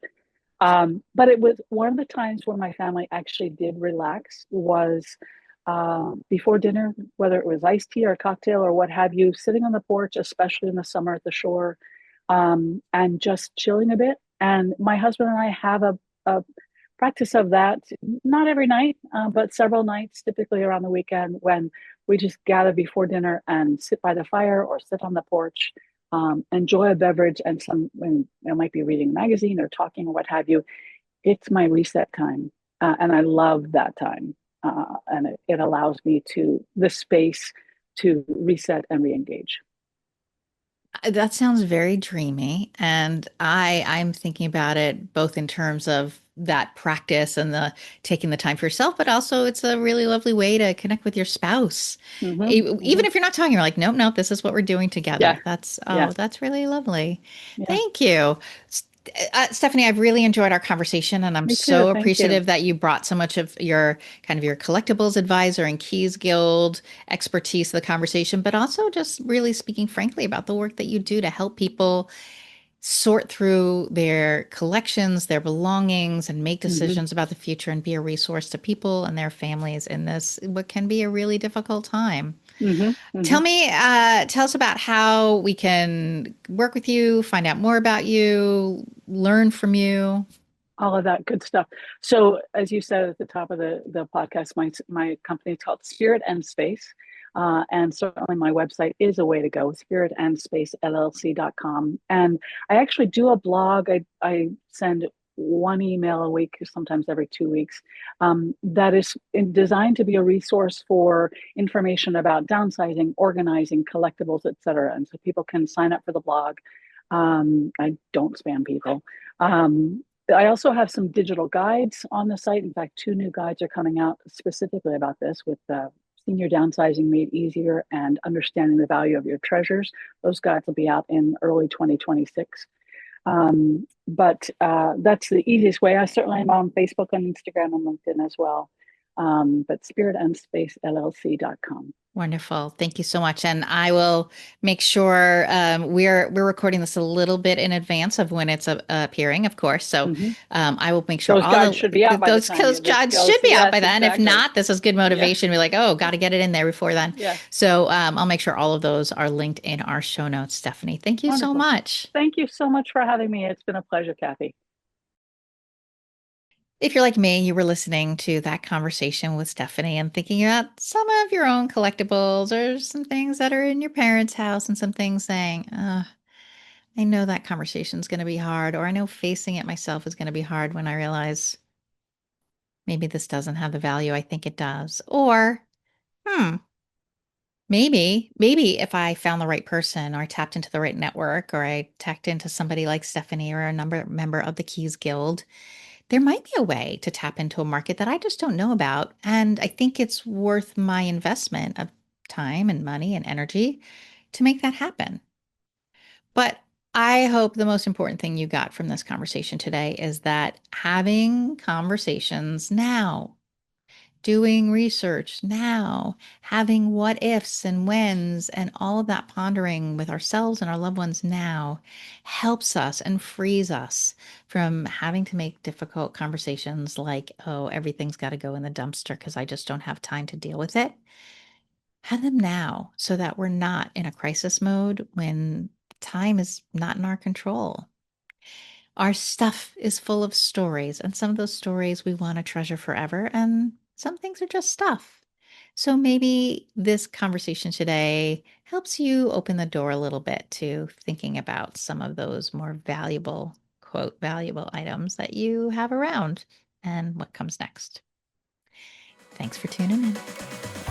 But it was one of the times when my family actually did relax was before dinner, whether it was iced tea or a cocktail or what have you, sitting on the porch, especially in the summer at the shore, and just chilling a bit. And my husband and I have a practice of that, not every night, but several nights, typically around the weekend, when we just gather before dinner and sit by the fire or sit on the porch, enjoy a beverage, and when I might be reading a magazine or talking or what have you. It's my reset time, and I love that time. And it allows me to the space to reset and re-engage. That sounds very dreamy. And I'm thinking about it both in terms of that practice and the taking the time for yourself, but also it's a really lovely way to connect with your spouse. Hmm. Even Hmm. if you're not talking, you're like, nope, nope, this is what we're doing Yeah, together. yeah, That's really lovely. yeah. Thank you. Stephanie, I've really enjoyed our conversation, and I'm Me too. so Thank you. appreciative that you brought so much of your kind of your collectibles advisor and Keys Guild expertise to the conversation, but also just really speaking frankly about the work that you do to help people sort through their collections, their belongings, and make Hmm. decisions about the future and be a resource to people and their families in this, what can be a really difficult time. Hmm. Hmm. Tell us about how we can work with you, find out more about you, learn from you. All of that good stuff. So, as you said at the top of the podcast, my company is called Spirit and Space. And certainly my website is a way to go, spiritandspacellc.com. And I actually do a blog. I send one email a week, sometimes every 2 weeks, that is designed to be a resource for information about downsizing, organizing, collectibles, et cetera. And so people can sign up for the blog. I don't spam people. I also have some digital guides on the site. In fact, two new guides are coming out specifically about this with senior downsizing made easier and understanding the value of your treasures. Those guides will be out in early 2026. But that's the easiest way. I certainly am on Facebook and Instagram and LinkedIn as well. But spiritandspace.llc.com. Wonderful. Thank you so much. And I will make sure we're recording this a little bit in advance of when it's appearing, of course. So Hmm. I will make sure Those all guides should be out by the time those this jobs goes. should be out by Yes, then. If exactly. not, this is good Yeah, motivation. We're like, oh, got to get it in there before then. yeah. So I'll make sure all of those are linked in our show notes, Stephanie. Thank you so Wonderful. much. Thank you so much for having me. It's been a pleasure, Kathy. If you're like me, you were listening to that conversation with Stephanie and thinking about some of your own collectibles or some things that are in your parents' house and some things saying, I know that conversation is going to be hard, or I know facing it myself is going to be hard when I realize maybe this doesn't have the value I think it does. Or, hmm, maybe if I found the right person or I tapped into the right network or I tapped into somebody like Stephanie or a member of the Keys Guild, there might be a way to tap into a market that I just don't know about. And I think it's worth my investment of time and money and energy to make that happen. But I hope the most important thing you got from this conversation today is that having conversations now, doing research now, having what ifs and whens, and all of that pondering with ourselves and our loved ones now helps us and frees us from having to make difficult conversations like, oh, everything's got to go in the dumpster because I just don't have time to deal with it. Have them now so that we're not in a crisis mode when time is not in our control. Our stuff is full of stories, and some of those stories we want to treasure forever, and some things are just stuff. So maybe this conversation today helps you open the door a little bit to thinking about some of those more valuable, quote, valuable items that you have around and what comes next. Thanks for tuning in.